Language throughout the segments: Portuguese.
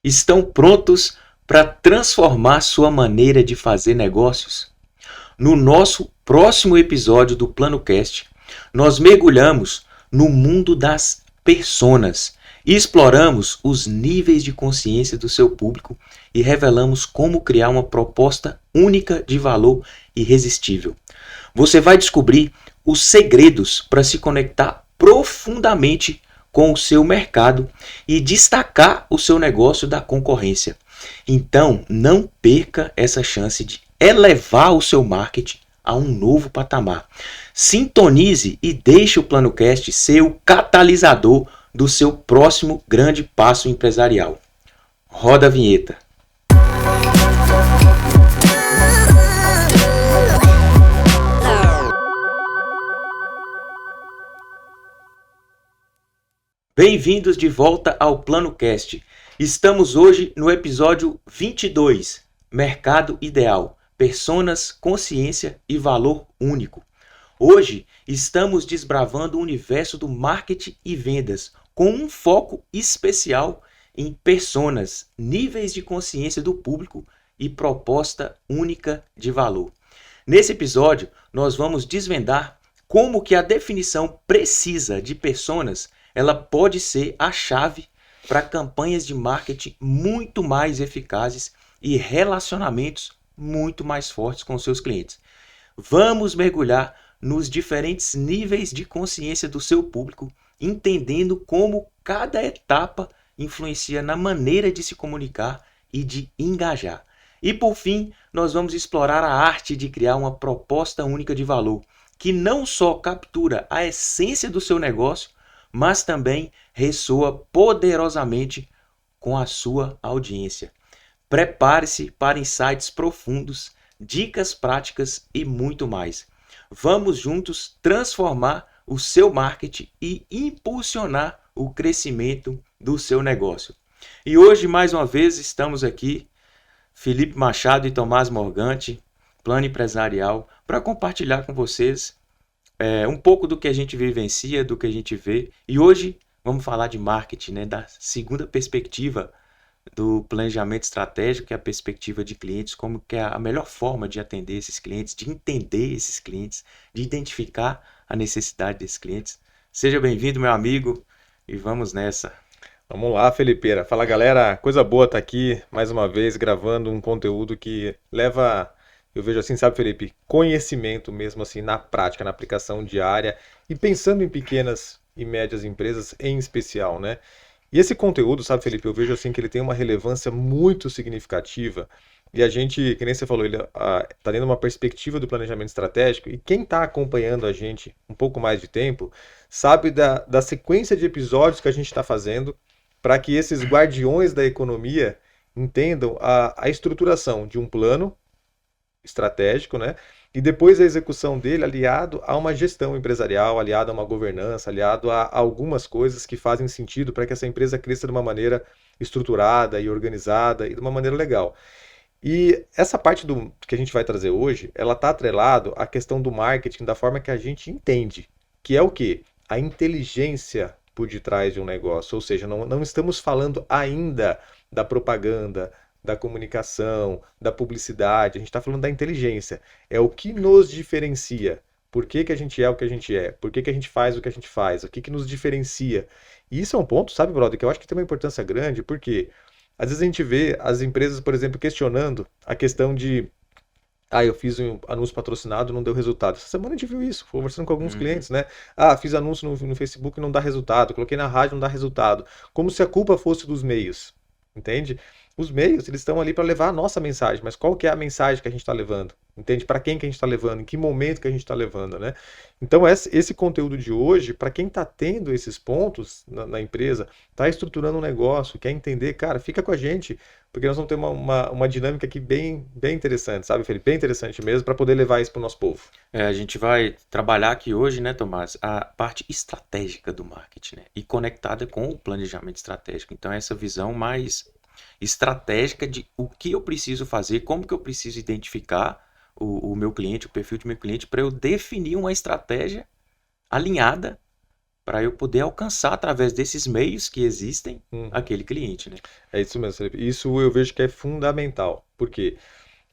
Estão prontos para transformar sua maneira de fazer negócios? No nosso próximo episódio do PlanoCast, nós mergulhamos no mundo das personas e exploramos os níveis de consciência do seu público e revelamos como criar uma proposta única de valor irresistível. Você vai descobrir os segredos para se conectar profundamente com o seu mercado e destacar o seu negócio da concorrência. Então, não perca essa chance de elevar o seu marketing a um novo patamar. Sintonize e deixe o PlanoCast ser o catalisador do seu próximo grande passo empresarial. Roda a vinheta. Bem-vindos de volta ao PlanoCast. Estamos hoje no episódio 22, Mercado Ideal, Personas, Consciência e Valor Único. Hoje estamos desbravando o universo do marketing e vendas, com um foco especial em personas, níveis de consciência do público e proposta única de valor. Nesse episódio, nós vamos desvendar como que a definição precisa de personas ela pode ser a chave para campanhas de marketing muito mais eficazes e relacionamentos muito mais fortes com seus clientes. Vamos mergulhar nos diferentes níveis de consciência do seu público, entendendo como cada etapa influencia na maneira de se comunicar e de engajar. E por fim, nós vamos explorar a arte de criar uma proposta única de valor, que não só captura a essência do seu negócio, mas também ressoa poderosamente com a sua audiência. Prepare-se para insights profundos, dicas práticas e muito mais. Vamos juntos transformar o seu marketing e impulsionar o crescimento do seu negócio. E hoje, mais uma vez, estamos aqui, Felipe Machado e Tomás Morgante, Plano Empresarial, para compartilhar com vocês um pouco do que a gente vivencia, do que a gente vê. E hoje vamos falar de marketing, né? Da segunda perspectiva do planejamento estratégico, que é a perspectiva de clientes, como que é a melhor forma de atender esses clientes, de entender esses clientes, de identificar a necessidade desses clientes. Seja bem-vindo, meu amigo, e vamos nessa. Vamos lá, Felipeira. Fala, galera. Coisa boa estar aqui mais uma vez gravando um conteúdo que leva, eu vejo assim, sabe, Felipe, conhecimento mesmo assim na prática, na aplicação diária e pensando em pequenas e médias empresas em especial, né? E esse conteúdo, sabe, Felipe, eu vejo assim que ele tem uma relevância muito significativa e a gente, que nem você falou, ele está dando uma perspectiva do planejamento estratégico e quem está acompanhando a gente um pouco mais de tempo sabe da sequência de episódios que a gente está fazendo para que esses guardiões da economia entendam a estruturação de um plano estratégico, né? E depois a execução dele aliado a uma gestão empresarial, aliado a uma governança, aliado a algumas coisas que fazem sentido para que essa empresa cresça de uma maneira estruturada e organizada e de uma maneira legal. E essa parte do que a gente vai trazer hoje, ela está atrelado à questão do marketing da forma que a gente entende, que é o quê? A inteligência por detrás de um negócio. Ou seja, não estamos falando ainda da propaganda, da comunicação, da publicidade, a gente está falando da inteligência. É o que nos diferencia. Por que que a gente é o que a gente é? Por que que a gente faz o que a gente faz? O que que nos diferencia? E isso é um ponto, sabe, brother, que eu acho que tem uma importância grande, porque às vezes a gente vê as empresas, por exemplo, questionando a questão de eu fiz um anúncio patrocinado, não deu resultado. Essa semana a gente viu isso, conversando com alguns clientes, né? Fiz anúncio no Facebook e não dá resultado, coloquei na rádio e não dá resultado. Como se a culpa fosse dos meios, entende? Os meios, eles estão ali para levar a nossa mensagem, mas qual que é a mensagem que a gente está levando? Entende? Para quem que a gente está levando? Em que momento que a gente está levando, né? Então, esse conteúdo de hoje, para quem está tendo esses pontos na empresa, está estruturando um negócio, quer entender, cara, fica com a gente, porque nós vamos ter uma dinâmica aqui bem, bem interessante, sabe, Felipe? Bem interessante mesmo, para poder levar isso para o nosso povo. A gente vai trabalhar aqui hoje, né, Tomás, a parte estratégica do marketing, né, e conectada com o planejamento estratégico. Então, essa visão mais estratégica de o que eu preciso fazer, como que eu preciso identificar o meu cliente, o perfil do meu cliente, para eu definir uma estratégia alinhada para eu poder alcançar através desses meios que existem Uhum. aquele cliente, né? É isso mesmo, Felipe. Isso eu vejo que é fundamental. Por quê?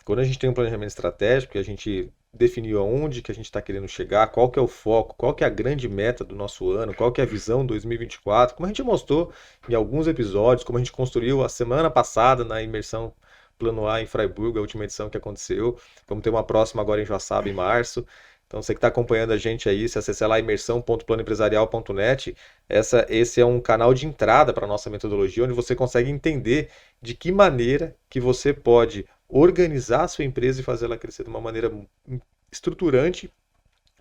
Quando a gente tem um planejamento estratégico, e a gente definiu aonde que a gente está querendo chegar, qual que é o foco, qual que é a grande meta do nosso ano, qual que é a visão 2024, como a gente mostrou em alguns episódios, como a gente construiu a semana passada na imersão Plano A em Freiburg, a última edição que aconteceu. Vamos ter uma próxima agora em Joaçaba, em março. Então, você que está acompanhando a gente aí, se acessar lá imersão.planoempresarial.net, esse é um canal de entrada para a nossa metodologia, onde você consegue entender de que maneira que você pode organizar a sua empresa e fazer ela crescer de uma maneira estruturante,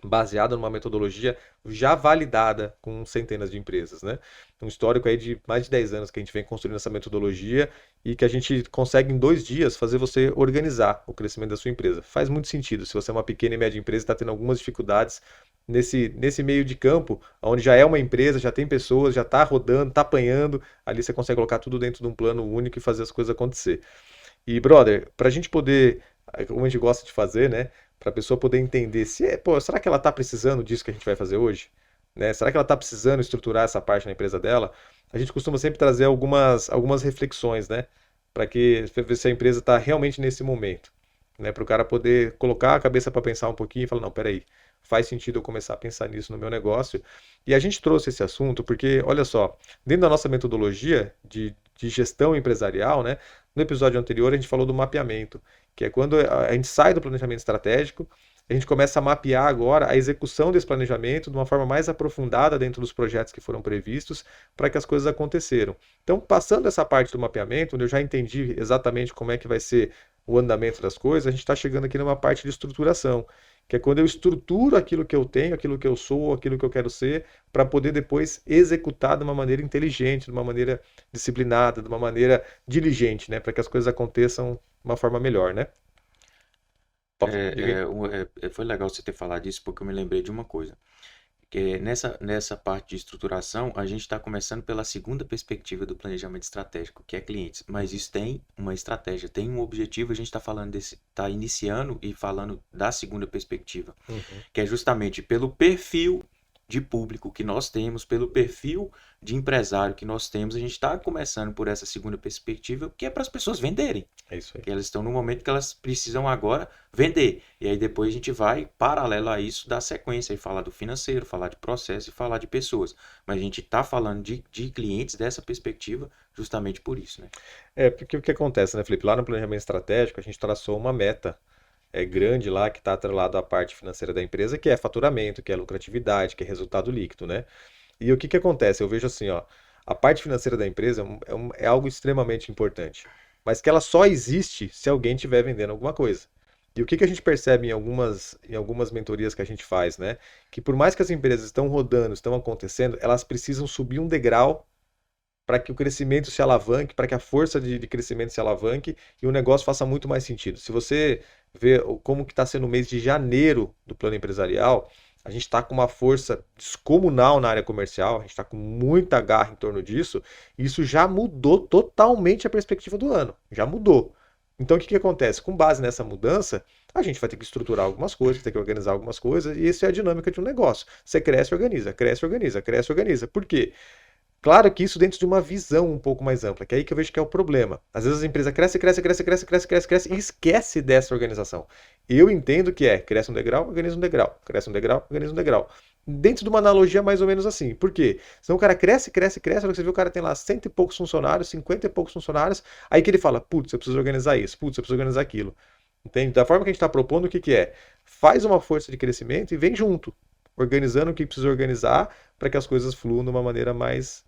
baseada numa metodologia já validada com centenas de empresas, né? Um histórico aí de mais de 10 anos que a gente vem construindo essa metodologia e que a gente consegue em 2 dias fazer você organizar o crescimento da sua empresa. Faz muito sentido. Se você é uma pequena e média empresa e está tendo algumas dificuldades nesse meio de campo, onde já é uma empresa, já tem pessoas, já está rodando, está apanhando, ali você consegue colocar tudo dentro de um plano único e fazer as coisas acontecer. E, brother, para a gente poder, como a gente gosta de fazer, né? Para a pessoa poder entender pô, será que ela está precisando disso que a gente vai fazer hoje? Né? Será que ela está precisando estruturar essa parte na empresa dela? A gente costuma sempre trazer algumas reflexões, né? Para ver se a empresa está realmente nesse momento, né? Para o cara poder colocar a cabeça para pensar um pouquinho e falar, não, peraí, faz sentido eu começar a pensar nisso no meu negócio. E a gente trouxe esse assunto porque, olha só, dentro da nossa metodologia de gestão empresarial, né? No episódio anterior a gente falou do mapeamento, que é quando a gente sai do planejamento estratégico, a gente começa a mapear agora a execução desse planejamento de uma forma mais aprofundada dentro dos projetos que foram previstos para que as coisas aconteceram. Então, passando essa parte do mapeamento, onde eu já entendi exatamente como é que vai ser o andamento das coisas, a gente está chegando aqui numa parte de estruturação, que é quando eu estruturo aquilo que eu tenho, aquilo que eu sou, aquilo que eu quero ser, para poder depois executar de uma maneira inteligente, de uma maneira disciplinada, de uma maneira diligente, né, para que as coisas aconteçam de uma forma melhor, né? Diga aí. Foi legal você ter falado disso, porque eu me lembrei de uma coisa. Que nessa parte de estruturação, a gente está começando pela segunda perspectiva do planejamento estratégico, que é clientes. Mas isso tem uma estratégia, tem um objetivo. A gente está iniciando e falando da segunda perspectiva, que é justamente pelo perfil de público que nós temos, pelo perfil de empresário que nós temos. A gente está começando por essa segunda perspectiva, que é para as pessoas venderem. É isso aí. Que elas estão no momento que elas precisam agora vender. E aí depois a gente vai, paralelo a isso, dar sequência e falar do financeiro, falar de processo e falar de pessoas. Mas a gente está falando de clientes dessa perspectiva justamente por isso, né? Porque o que acontece, né, Felipe? Lá no planejamento estratégico, a gente traçou uma meta grande lá que está atrelado à parte financeira da empresa, que é faturamento, que é lucratividade, que é resultado líquido, né? E o que acontece? Eu vejo assim, ó, a parte financeira da empresa é algo extremamente importante, mas que ela só existe se alguém estiver vendendo alguma coisa. E o que a gente percebe em algumas mentorias que a gente faz, né? Que por mais que as empresas estão rodando, estão acontecendo, elas precisam subir um degrau para que o crescimento se alavanque, para que a força de crescimento se alavanque e o negócio faça muito mais sentido. Se você vê como que está sendo o mês de janeiro do plano empresarial, a gente está com uma força descomunal na área comercial, a gente está com muita garra em torno disso, e isso já mudou totalmente a perspectiva do ano, já mudou. Então o que acontece? Com base nessa mudança, a gente vai ter que estruturar algumas coisas, ter que organizar algumas coisas, e isso é a dinâmica de um negócio. Você cresce, organiza, cresce, organiza, cresce, organiza. Por quê? Claro que isso dentro de uma visão um pouco mais ampla, que é aí que eu vejo que é o problema. Às vezes a empresa cresce, cresce, cresce, cresce, cresce, cresce, cresce e esquece dessa organização. Eu entendo que cresce um degrau, organiza um degrau, cresce um degrau, organiza um degrau. Dentro de uma analogia mais ou menos assim. Por quê? Senão o cara cresce, cresce, cresce, você vê o cara tem lá 100 e poucos funcionários, 50 e poucos funcionários, aí que ele fala, putz, eu preciso organizar isso, putz, eu preciso organizar aquilo. Entende? Da forma que a gente está propondo, o que é? Faz uma força de crescimento e vem junto, organizando o que precisa organizar para que as coisas fluam de uma maneira mais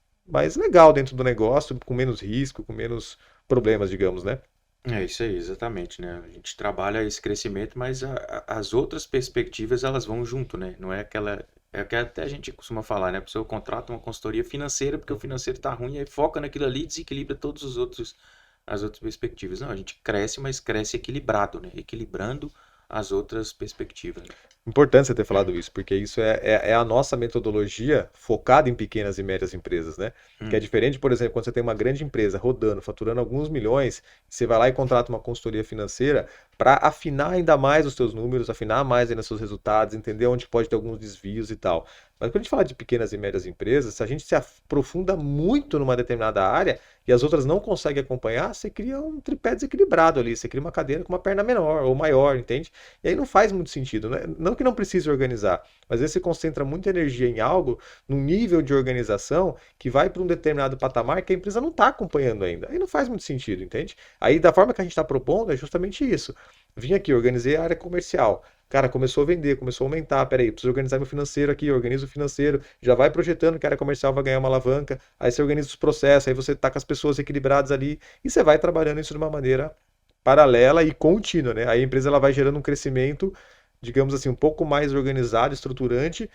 legal dentro do negócio, com menos risco, com menos problemas, digamos, né? É isso aí, exatamente, né? A gente trabalha esse crescimento, mas as outras perspectivas elas vão junto, né? Não é aquela. É o que até a gente costuma falar, né? A pessoa contrata uma consultoria financeira porque o financeiro está ruim, aí foca naquilo ali e desequilibra todos as outras perspectivas. Não, a gente cresce, mas cresce equilibrado, né? Equilibrando as outras perspectivas, né? Importante você ter falado isso, porque isso é a nossa metodologia focada em pequenas e médias empresas, né? Que é Hum, diferente, por exemplo, quando você tem uma grande empresa rodando, faturando alguns milhões, você vai lá e contrata uma consultoria financeira para afinar ainda mais os seus números, afinar mais ainda os seus resultados, entender onde pode ter alguns desvios e tal. Mas quando a gente fala de pequenas e médias empresas, se a gente se aprofunda muito numa determinada área e as outras não conseguem acompanhar, você cria um tripé desequilibrado ali, você cria uma cadeira com uma perna menor ou maior, entende? E aí não faz muito sentido, né? Não que não precise organizar, mas às vezes você concentra muita energia em algo, num nível de organização que vai para um determinado patamar que a empresa não está acompanhando ainda. Aí não faz muito sentido, entende? Aí da forma que a gente está propondo é justamente isso. Vim aqui, organizei a área comercial. Cara, começou a vender, começou a aumentar. Peraí, preciso organizar meu financeiro aqui, organiza o financeiro, já vai projetando que a área comercial vai ganhar uma alavanca, aí você organiza os processos, aí você tá com as pessoas equilibradas ali, e você vai trabalhando isso de uma maneira paralela e contínua, né? Aí a empresa ela vai gerando um crescimento, digamos assim, um pouco mais organizado, estruturante,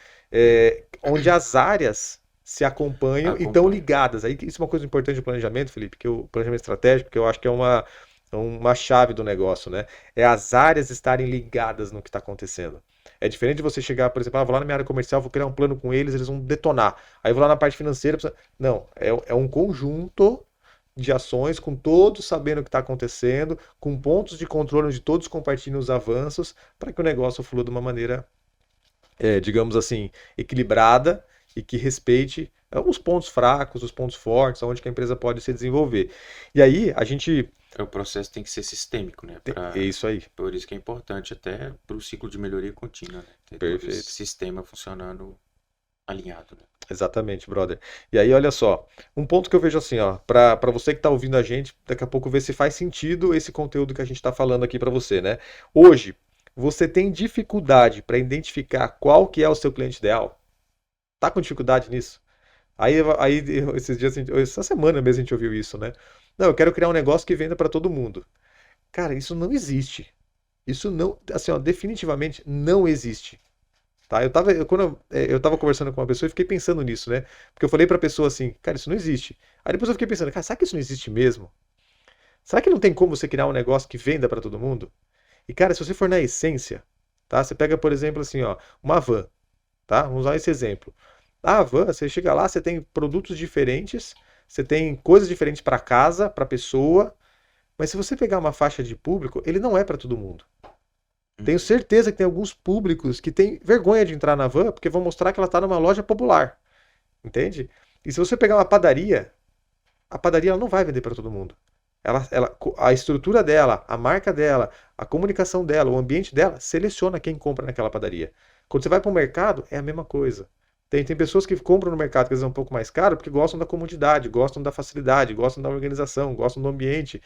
onde as áreas se acompanham e estão acompanho. ligadas. Aí isso é uma coisa importante do planejamento, Felipe, que o planejamento estratégico, que eu acho que é uma chave do negócio, né? É as áreas estarem ligadas no que está acontecendo. É diferente de você chegar, por exemplo, vou lá na minha área comercial, vou criar um plano com eles, eles vão detonar. Aí eu vou lá na parte financeira, não, é um conjunto de ações, com todos sabendo o que está acontecendo, com pontos de controle onde todos compartilham os avanços, para que o negócio flua de uma maneira, digamos assim, equilibrada e que respeite os pontos fracos, os pontos fortes, onde que a empresa pode se desenvolver. E aí a gente O processo tem que ser sistêmico, né? é isso aí, Por isso que é importante até para o ciclo de melhoria contínua, né? Ter todo esse perfeito. sistema funcionando alinhado, né? Exatamente, brother. E aí, olha só, um ponto que eu vejo assim, ó, para você que está ouvindo a gente, daqui a pouco ver se faz sentido esse conteúdo que a gente está falando aqui para você, né? Hoje, você tem dificuldade para identificar qual que é o seu cliente ideal? Tá com dificuldade nisso? Aí esses dias, essa semana mesmo a gente ouviu isso, né? Não, eu quero criar um negócio que venda para todo mundo. Cara, isso não existe. Isso não, assim, ó, definitivamente não existe. Tá? Quando eu tava conversando com uma pessoa e fiquei pensando nisso, né? Porque eu falei pra pessoa assim, cara, isso não existe. Aí depois eu fiquei pensando, cara, será que isso não existe mesmo? Será que não tem como você criar um negócio que venda pra todo mundo? E cara, se você for na essência, tá? Você pega, por exemplo, assim, ó, uma van, tá? Vamos usar esse exemplo. A van, você chega lá, você tem produtos diferentes, você tem coisas diferentes pra casa, pra pessoa, mas se você pegar uma faixa de público, ele não é pra todo mundo. Tenho Uhum. certeza que tem alguns públicos que têm vergonha de entrar na van porque vão mostrar que ela está numa loja popular, entende? E se você pegar uma padaria, a padaria ela não vai vender para todo mundo. A estrutura dela, a marca dela, a comunicação dela, o ambiente dela, seleciona quem compra naquela padaria. Quando você vai para o mercado, é a mesma coisa. Tem pessoas que compram no mercado que às vezes é um pouco mais caro porque gostam da comodidade, gostam da facilidade, gostam da organização, gostam do ambiente.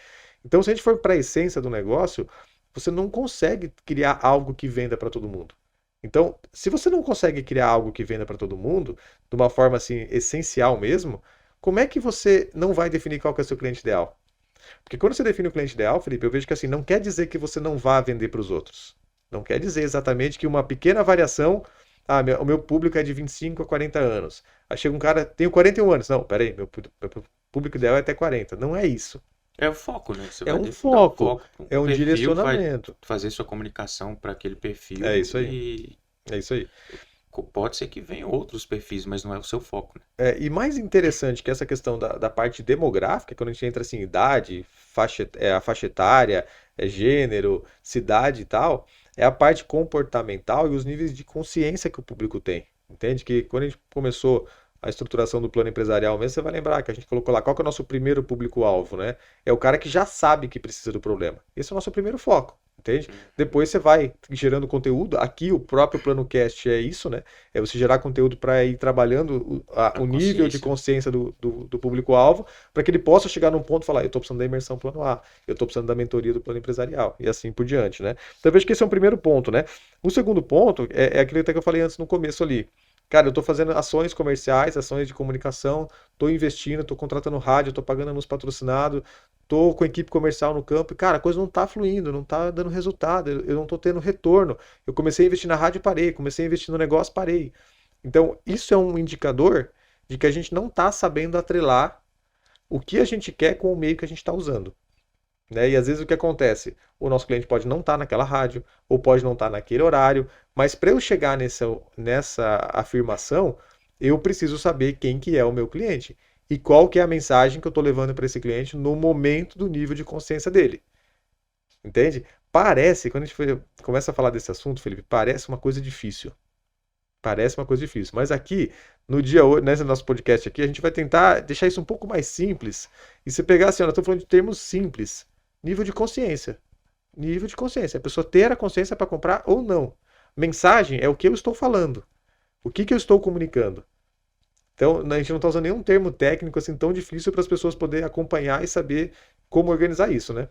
Então, se a gente for para a essência do negócio, você não consegue criar algo que venda para todo mundo. Então, se você não consegue criar algo que venda para todo mundo, de uma forma assim essencial mesmo, como é que você não vai definir qual que é o seu cliente ideal? Porque quando você define o cliente ideal, Felipe, eu vejo que assim, não quer dizer que você não vá vender para os outros. Não quer dizer exatamente que uma pequena variação, o meu público é de 25 a 40 anos. Aí chega um cara, tenho 41 anos. Não, peraí, meu público ideal é até 40. Não é isso. É o foco, né? Você É vai um dar um foco, foco, é um um perfil, vai direcionamento. fazer sua comunicação para aquele É perfil isso aí. e É isso aí. pode ser que venham outros perfis, mas não é o seu foco, né? E mais interessante que essa questão da parte demográfica, quando a gente entra assim, em idade, a faixa etária, gênero, cidade e tal, é a parte comportamental e os níveis de consciência que o público tem. Entende? Que quando a gente começou a estruturação do plano empresarial mesmo, você vai lembrar que a gente colocou lá qual que é o nosso primeiro público-alvo, né? É o cara que já sabe que precisa do problema. Esse é o nosso primeiro foco. Entende? Uhum. Depois você vai gerando conteúdo. Aqui o próprio plano cast é isso, né? É você gerar conteúdo para ir trabalhando A o nível de consciência, né? consciência do público-alvo, para que ele possa chegar num ponto e falar: eu estou precisando da imersão plano A, eu estou precisando da mentoria do plano empresarial, e assim por diante, né? Então eu vejo que esse é um primeiro ponto, né? O segundo ponto é aquilo até que eu falei antes no começo ali. Cara, eu estou fazendo ações comerciais, ações de comunicação, estou investindo, estou contratando rádio, estou pagando anúncio patrocinado, estou com equipe comercial no campo, e, cara, a coisa não está fluindo, não está dando resultado, eu não estou tendo retorno. Eu comecei a investir na rádio e parei, comecei a investir no negócio, parei. Então, isso é um indicador de que a gente não está sabendo atrelar o que a gente quer com o meio que a gente está usando. né? E às vezes o que acontece? O nosso cliente pode não estar naquela rádio, ou pode não estar naquele horário, mas para eu chegar nessa afirmação, eu preciso saber quem que é o meu cliente e qual que é a mensagem que eu estou levando para esse cliente no momento do nível de consciência dele. Entende? Parece, quando a gente começa a falar desse assunto, Felipe, parece uma coisa difícil. Parece uma coisa difícil. Mas aqui, no dia hoje, nesse nosso podcast aqui, a gente vai tentar deixar isso um pouco mais simples. E você pegar assim, ó, nós estamos falando de termos simples. Nível de consciência. Nível de consciência. A pessoa ter a consciência para comprar ou não. Mensagem é o que eu estou falando. O que eu estou comunicando. Então, a gente não está usando nenhum termo técnico assim tão difícil para as pessoas poderem acompanhar e saber como organizar isso, né?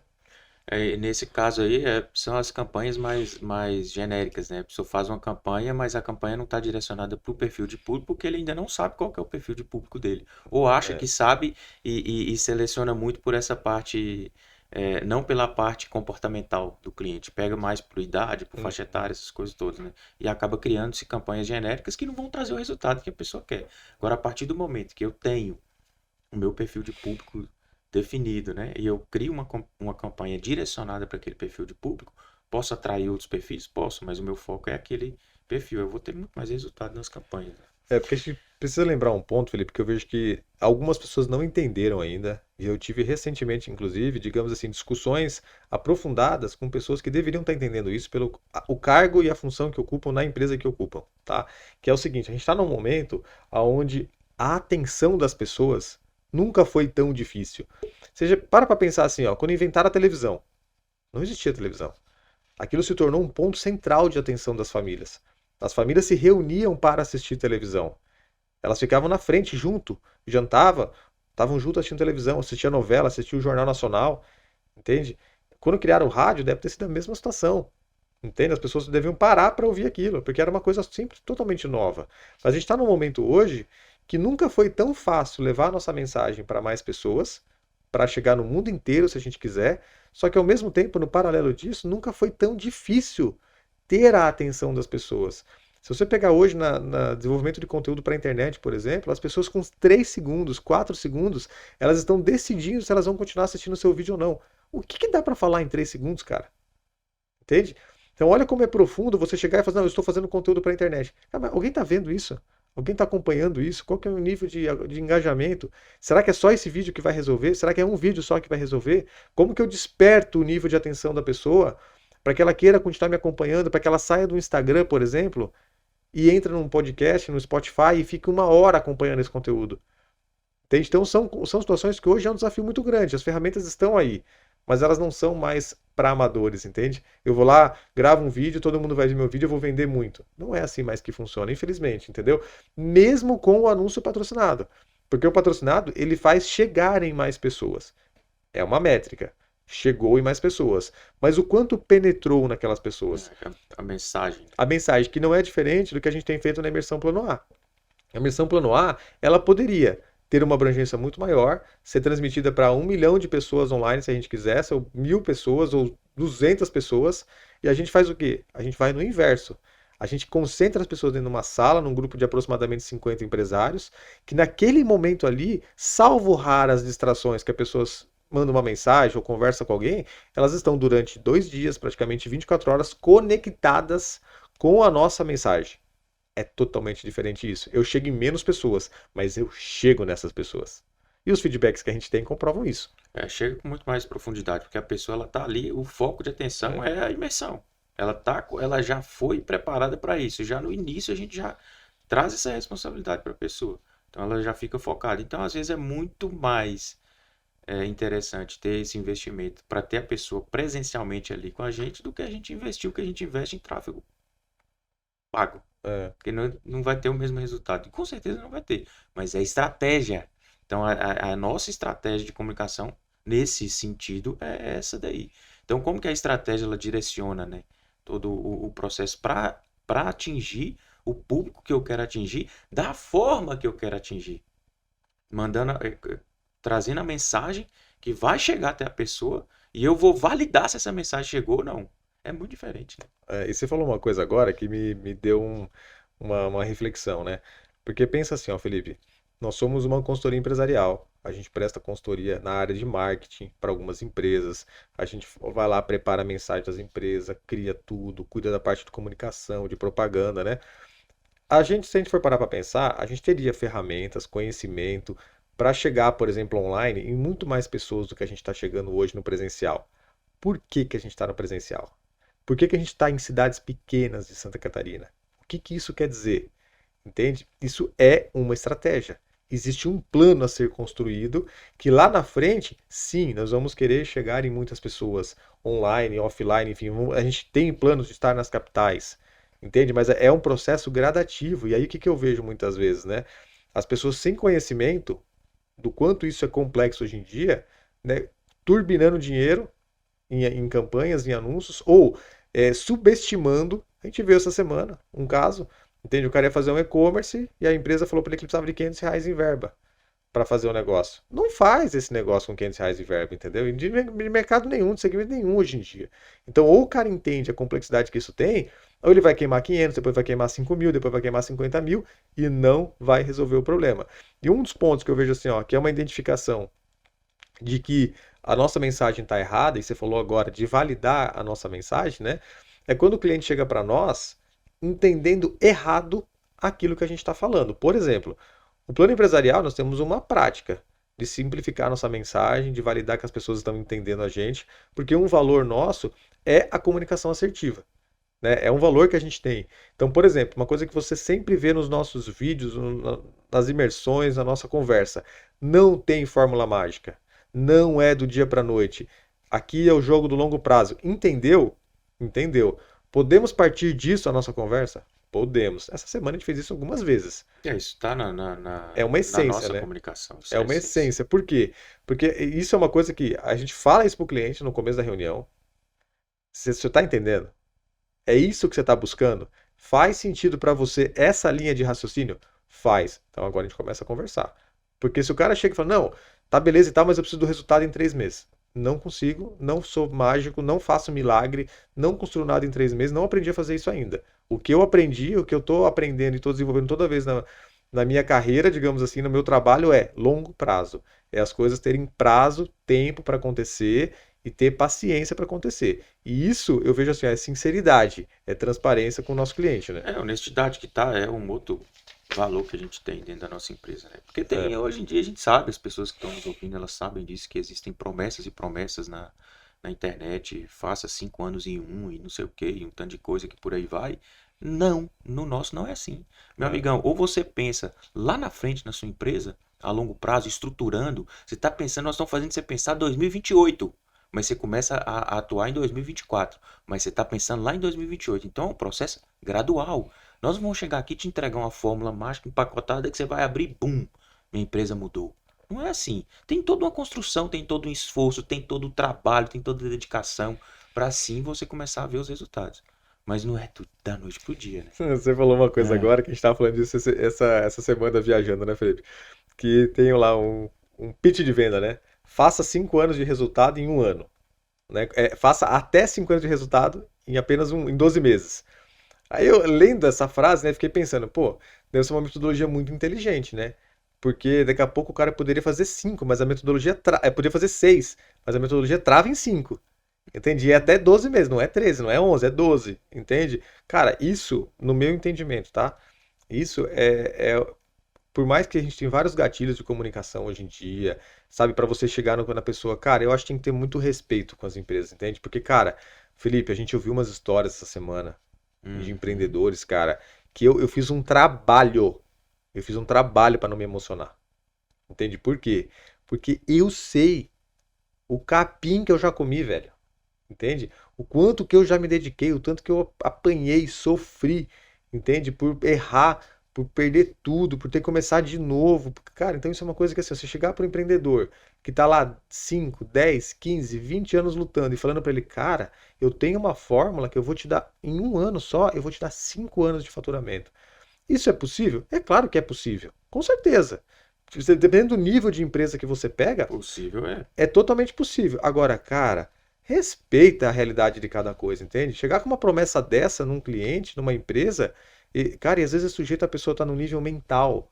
Nesse caso aí, são as campanhas mais genéricas, né? A pessoa faz uma campanha, mas a campanha não está direcionada para o perfil de público, porque ele ainda não sabe qual que é o perfil de público dele. Ou acha É, que sabe e seleciona muito por essa parte, não pela parte comportamental do cliente. Pega mais por idade, por faixa etária, essas coisas todas, né? E acaba criando-se campanhas genéricas que não vão trazer o resultado que a pessoa quer. Agora, a partir do momento que eu tenho o meu perfil de público definido, né? E eu crio uma campanha direcionada para aquele perfil de público, posso atrair outros perfis? Posso, mas o meu foco é aquele perfil. Eu vou ter muito mais resultado nas campanhas. porque a gente precisa lembrar um ponto, Felipe, que eu vejo que algumas pessoas não entenderam ainda, e eu tive recentemente, inclusive, digamos assim, discussões aprofundadas com pessoas que deveriam estar entendendo isso pelo o cargo e a função que ocupam na empresa que ocupam, tá? Que é o seguinte, a gente está num momento onde a atenção das pessoas nunca foi tão difícil. Seja, para pensar assim, ó, quando inventaram a televisão, não existia televisão. Aquilo se tornou um ponto central de atenção das famílias. As famílias se reuniam para assistir televisão. Elas ficavam na frente junto, jantavam, estavam juntos assistindo televisão, assistiam novela, assistiam o Jornal Nacional, entende? Quando criaram o rádio, deve ter sido a mesma situação, entende? As pessoas deviam parar para ouvir aquilo, porque era uma coisa sempre totalmente nova. Mas a gente está num momento hoje que nunca foi tão fácil levar a nossa mensagem para mais pessoas, para chegar no mundo inteiro se a gente quiser, só que ao mesmo tempo, no paralelo disso, nunca foi tão difícil ter a atenção das pessoas. Se você pegar hoje na desenvolvimento de conteúdo para a internet, por exemplo, as pessoas com 3 segundos, 4 segundos, elas estão decidindo se elas vão continuar assistindo o seu vídeo ou não. O que dá para falar em 3 segundos, cara? Entende? Então olha como é profundo você chegar e falar, não, eu estou fazendo conteúdo para a internet. Ah, mas alguém está vendo isso? Alguém está acompanhando isso? Qual que é o nível de engajamento? Será que é só esse vídeo que vai resolver? Será que é um vídeo só que vai resolver? Como que eu desperto o nível de atenção da pessoa para que ela queira continuar me acompanhando, para que ela saia do Instagram, por exemplo, e entre num podcast, no Spotify e fique 1 hora acompanhando esse conteúdo? Entende? Então são situações que hoje é um desafio muito grande. As ferramentas estão aí, mas elas não são mais para amadores, entende? Eu vou lá, gravo um vídeo, todo mundo vai ver meu vídeo, eu vou vender muito. Não é assim mais que funciona, infelizmente, entendeu? Mesmo com o anúncio patrocinado. Porque o patrocinado, ele faz chegar em mais pessoas. É uma métrica. Chegou em mais pessoas. Mas o quanto penetrou naquelas pessoas? A mensagem. A mensagem, que não é diferente do que a gente tem feito na imersão Plano A. A imersão Plano A, ela poderia ter uma abrangência muito maior, ser transmitida para 1 milhão de pessoas online, se a gente quisesse, ou 1.000 pessoas, ou 200 pessoas, e a gente faz o quê? A gente vai no inverso. A gente concentra as pessoas dentro de uma sala, num grupo de aproximadamente 50 empresários, que naquele momento ali, salvo raras distrações que as pessoas mandam uma mensagem ou conversa com alguém, elas estão durante 2 dias, praticamente 24 horas, conectadas com a nossa mensagem. É totalmente diferente isso. Eu chego em menos pessoas, mas eu chego nessas pessoas. E os feedbacks que a gente tem comprovam isso. Chega com muito mais profundidade, porque a pessoa ela tá ali, o foco de atenção é a imersão. Ela já foi preparada para isso. Já no início a gente já traz essa responsabilidade para a pessoa. Então ela já fica focada. Então às vezes é muito mais interessante ter esse investimento para ter a pessoa presencialmente ali com a gente do que a gente investir o que a gente investe em tráfego pago. Porque não vai ter o mesmo resultado. E com certeza não vai ter. Mas é estratégia. Então a nossa estratégia de comunicação nesse sentido é essa daí. Então como que a estratégia ela direciona, né, todo o processo para atingir o público que eu quero atingir da forma que eu quero atingir. Mandando, trazendo a mensagem que vai chegar até a pessoa e eu vou validar se essa mensagem chegou ou não. É muito diferente, né? E você falou uma coisa agora que me deu uma reflexão, né? Porque pensa assim, ó, Felipe. Nós somos uma consultoria empresarial. A gente presta consultoria na área de marketing para algumas empresas. A gente vai lá, prepara a mensagem das empresas, cria tudo, cuida da parte de comunicação, de propaganda, né? A gente, se a gente for parar para pensar, a gente teria ferramentas, conhecimento para chegar, por exemplo, online em muito mais pessoas do que a gente está chegando hoje no presencial. Por que que a gente está no presencial? Por que que a gente está em cidades pequenas de Santa Catarina? O que que isso quer dizer? Entende? Isso é uma estratégia. Existe um plano a ser construído que lá na frente, sim, nós vamos querer chegar em muitas pessoas online, offline, enfim, a gente tem planos de estar nas capitais, entende? Mas é um processo gradativo. E aí o que que eu vejo muitas vezes, né? As pessoas sem conhecimento do quanto isso é complexo hoje em dia, né? Turbinando dinheiro em campanhas, em anúncios, ou subestimando. A gente viu essa semana um caso, entende? O cara ia fazer um e-commerce e a empresa falou para ele que ele precisava de R$ 500 em verba para fazer o negócio. Não faz esse negócio com R$ 500 de verba, entendeu? E de mercado nenhum, de segmento nenhum hoje em dia. Então, ou o cara entende a complexidade que isso tem, ou ele vai queimar 500, depois vai queimar 5 mil, depois vai queimar 50 mil e não vai resolver o problema. E um dos pontos que eu vejo assim, ó, que é uma identificação de que a nossa mensagem está errada, e você falou agora de validar a nossa mensagem, né? É quando o cliente chega para nós entendendo errado aquilo que a gente está falando. Por exemplo, no plano empresarial nós temos uma prática de simplificar a nossa mensagem, de validar que as pessoas estão entendendo a gente, porque um valor nosso é a comunicação assertiva. Né? É um valor que a gente tem. Então, por exemplo, uma coisa que você sempre vê nos nossos vídeos, nas imersões, na nossa conversa, não tem fórmula mágica. Não é do dia para a noite. Aqui é o jogo do longo prazo. Entendeu? Entendeu. Podemos partir disso a nossa conversa? Podemos. Essa semana a gente fez isso algumas vezes. Isso está É uma na essência, nossa né? comunicação. Isso É é uma essência. essência. Por quê? Porque isso é uma coisa que a gente fala isso para o cliente no começo da reunião. Você está entendendo? É isso que você está buscando? Faz sentido para você essa linha de raciocínio? Faz. Então agora a gente começa a conversar. Porque se o cara chega e fala, não, tá beleza e tal, mas eu preciso do resultado em 3 meses. Não consigo, não sou mágico, não faço milagre, não construo nada em 3 meses, não aprendi a fazer isso ainda. O que eu aprendi, o que eu estou aprendendo e estou desenvolvendo toda vez na minha carreira, digamos assim, no meu trabalho é longo prazo. É as coisas terem prazo, tempo para acontecer e ter paciência para acontecer. E isso eu vejo assim, é sinceridade, é transparência com o nosso cliente, né? É, honestidade que é um outro valor que a gente tem dentro da nossa empresa, né? Porque É. hoje em dia a gente sabe, as pessoas que estão nos ouvindo, elas sabem disso, que existem promessas e promessas na internet, faça 5 anos em um e não sei o que, e um tanto de coisa que por aí vai. Não, no nosso não é assim. Meu amigão, ou você pensa lá na frente na sua empresa, a longo prazo, estruturando, você está pensando, nós estamos fazendo você pensar 2028, mas você começa a atuar em 2024, mas você está pensando lá em 2028. Então é um processo gradual. Nós vamos chegar aqui e te entregar uma fórmula mágica empacotada que você vai abrir, bum, minha empresa mudou. Não é assim. Tem toda uma construção, tem todo um esforço, tem todo o trabalho, tem toda a dedicação para assim você começar a ver os resultados. Mas não é tudo da noite pro dia, né? Você falou uma coisa É. agora que a gente estava falando disso essa semana viajando, né, Felipe? Que tem lá um pitch de venda, né? Faça 5 anos de resultado em um ano. Né? Faça até 5 anos de resultado em apenas em 12 meses. Aí eu, lendo essa frase, né, fiquei pensando, pô, deve ser uma metodologia muito inteligente, né? Porque daqui a pouco o cara poderia fazer 5, mas a metodologia poderia fazer 6, mas a metodologia trava em 5. Entende? E é até 12 meses, não é 13, não é 11, é 12. Entende? Cara, isso, no meu entendimento, tá? Isso por mais que a gente tenha vários gatilhos de comunicação hoje em dia, sabe, para você chegar na pessoa, cara, eu acho que tem que ter muito respeito com as empresas, entende? Porque, cara, Felipe, a gente ouviu umas histórias essa semana de Uhum. empreendedores, cara, que eu fiz um trabalho. Eu fiz um trabalho para não me emocionar. Entende? Por quê? Porque eu sei o capim que eu já comi, velho. Entende? O quanto que eu já me dediquei, o tanto que eu apanhei, sofri, entende? Por errar, por perder tudo, por ter que começar de novo. Cara, então isso é uma coisa que assim, você chegar para o empreendedor que tá lá 5, 10, 15, 20 anos lutando e falando para ele, cara, eu tenho uma fórmula que eu vou te dar em um ano só, eu vou te dar 5 anos de faturamento. Isso é possível? É claro que é possível, com certeza. Dependendo do nível de empresa que você pega, Possível é. é totalmente possível. Agora, cara, respeita a realidade de cada coisa, entende? Chegar com uma promessa dessa num cliente, numa empresa, cara, e às vezes é sujeito a pessoa estar num nível mental.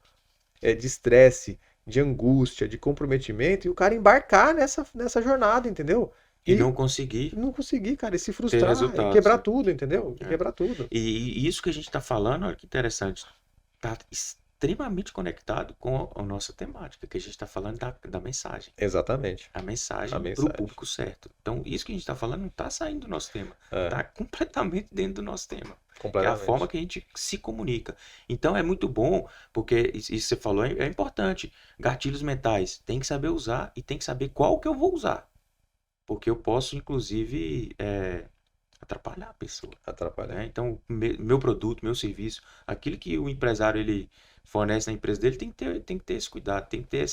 de estresse, de angústia, de comprometimento, e o cara embarcar nessa jornada, entendeu? E não conseguir não conseguir, cara, e se ter frustrar, e resultados. quebrar tudo, entendeu? E É. quebrar tudo. E isso que a gente está falando, olha que interessante, está extremamente conectado com a nossa temática, que a gente está falando da mensagem. Exatamente. A mensagem A para o mensagem. público certo. Então, isso que a gente está falando não está saindo do nosso tema. É. Está completamente dentro do nosso tema. É a Completamente. forma que a gente se comunica. Então, é muito bom, porque isso que você falou é importante. Gatilhos mentais, tem que saber usar e tem que saber qual que eu vou usar. Porque eu posso, inclusive, atrapalhar a pessoa. Atrapalhar. Né? Então, meu produto, meu serviço, aquilo que o empresário ele fornece na empresa dele, tem que ter esse cuidado, tem que ter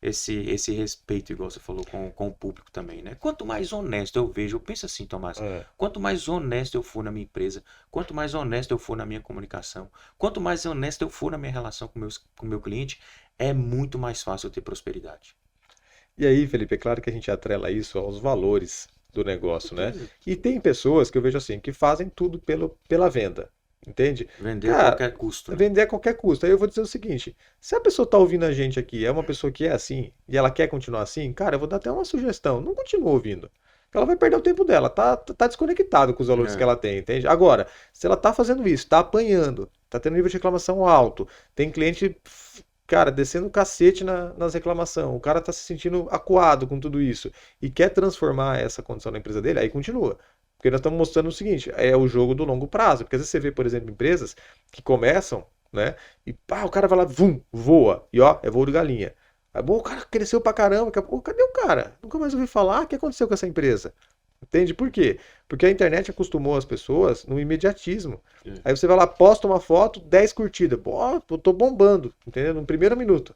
esse respeito, igual você falou, com o público também, né? Quanto mais honesto eu penso assim, Tomás, quanto mais honesto eu for na minha empresa, quanto mais honesto eu for na minha comunicação, quanto mais honesto eu for na minha relação com o meu cliente, é muito mais fácil eu ter prosperidade. E aí, Felipe, é claro que a gente atrela isso aos valores do negócio, né? E tem pessoas que eu vejo assim, que fazem tudo pela venda, entende? Vender a qualquer custo. Né? Vender a qualquer custo. Aí eu vou dizer o seguinte, se a pessoa tá ouvindo a gente aqui, é uma pessoa que é assim, e ela quer continuar assim, cara, eu vou dar até uma sugestão, não continua ouvindo. Ela vai perder o tempo dela, tá desconectado com os valores que ela tem, entende? Agora, se ela tá fazendo isso, tá apanhando, tá tendo nível de reclamação alto, tem cliente, cara, descendo o cacete nas reclamações, o cara tá se sentindo acuado com tudo isso e quer transformar essa condição na empresa dele, aí continua. Porque nós estamos mostrando o seguinte, é o jogo do longo prazo. Porque às vezes você vê, por exemplo, empresas que começam, né? E pá, o cara vai lá, vum, voa. E ó, é voo de galinha. Aí, bom, o cara cresceu pra caramba. Cadê o cara? Nunca mais ouvi falar. O que aconteceu com essa empresa? Entende? Por quê? Porque a internet acostumou as pessoas no imediatismo. Aí você vai lá, posta uma foto, 10 curtidas. Pô, eu tô bombando, entendeu? No primeiro minuto.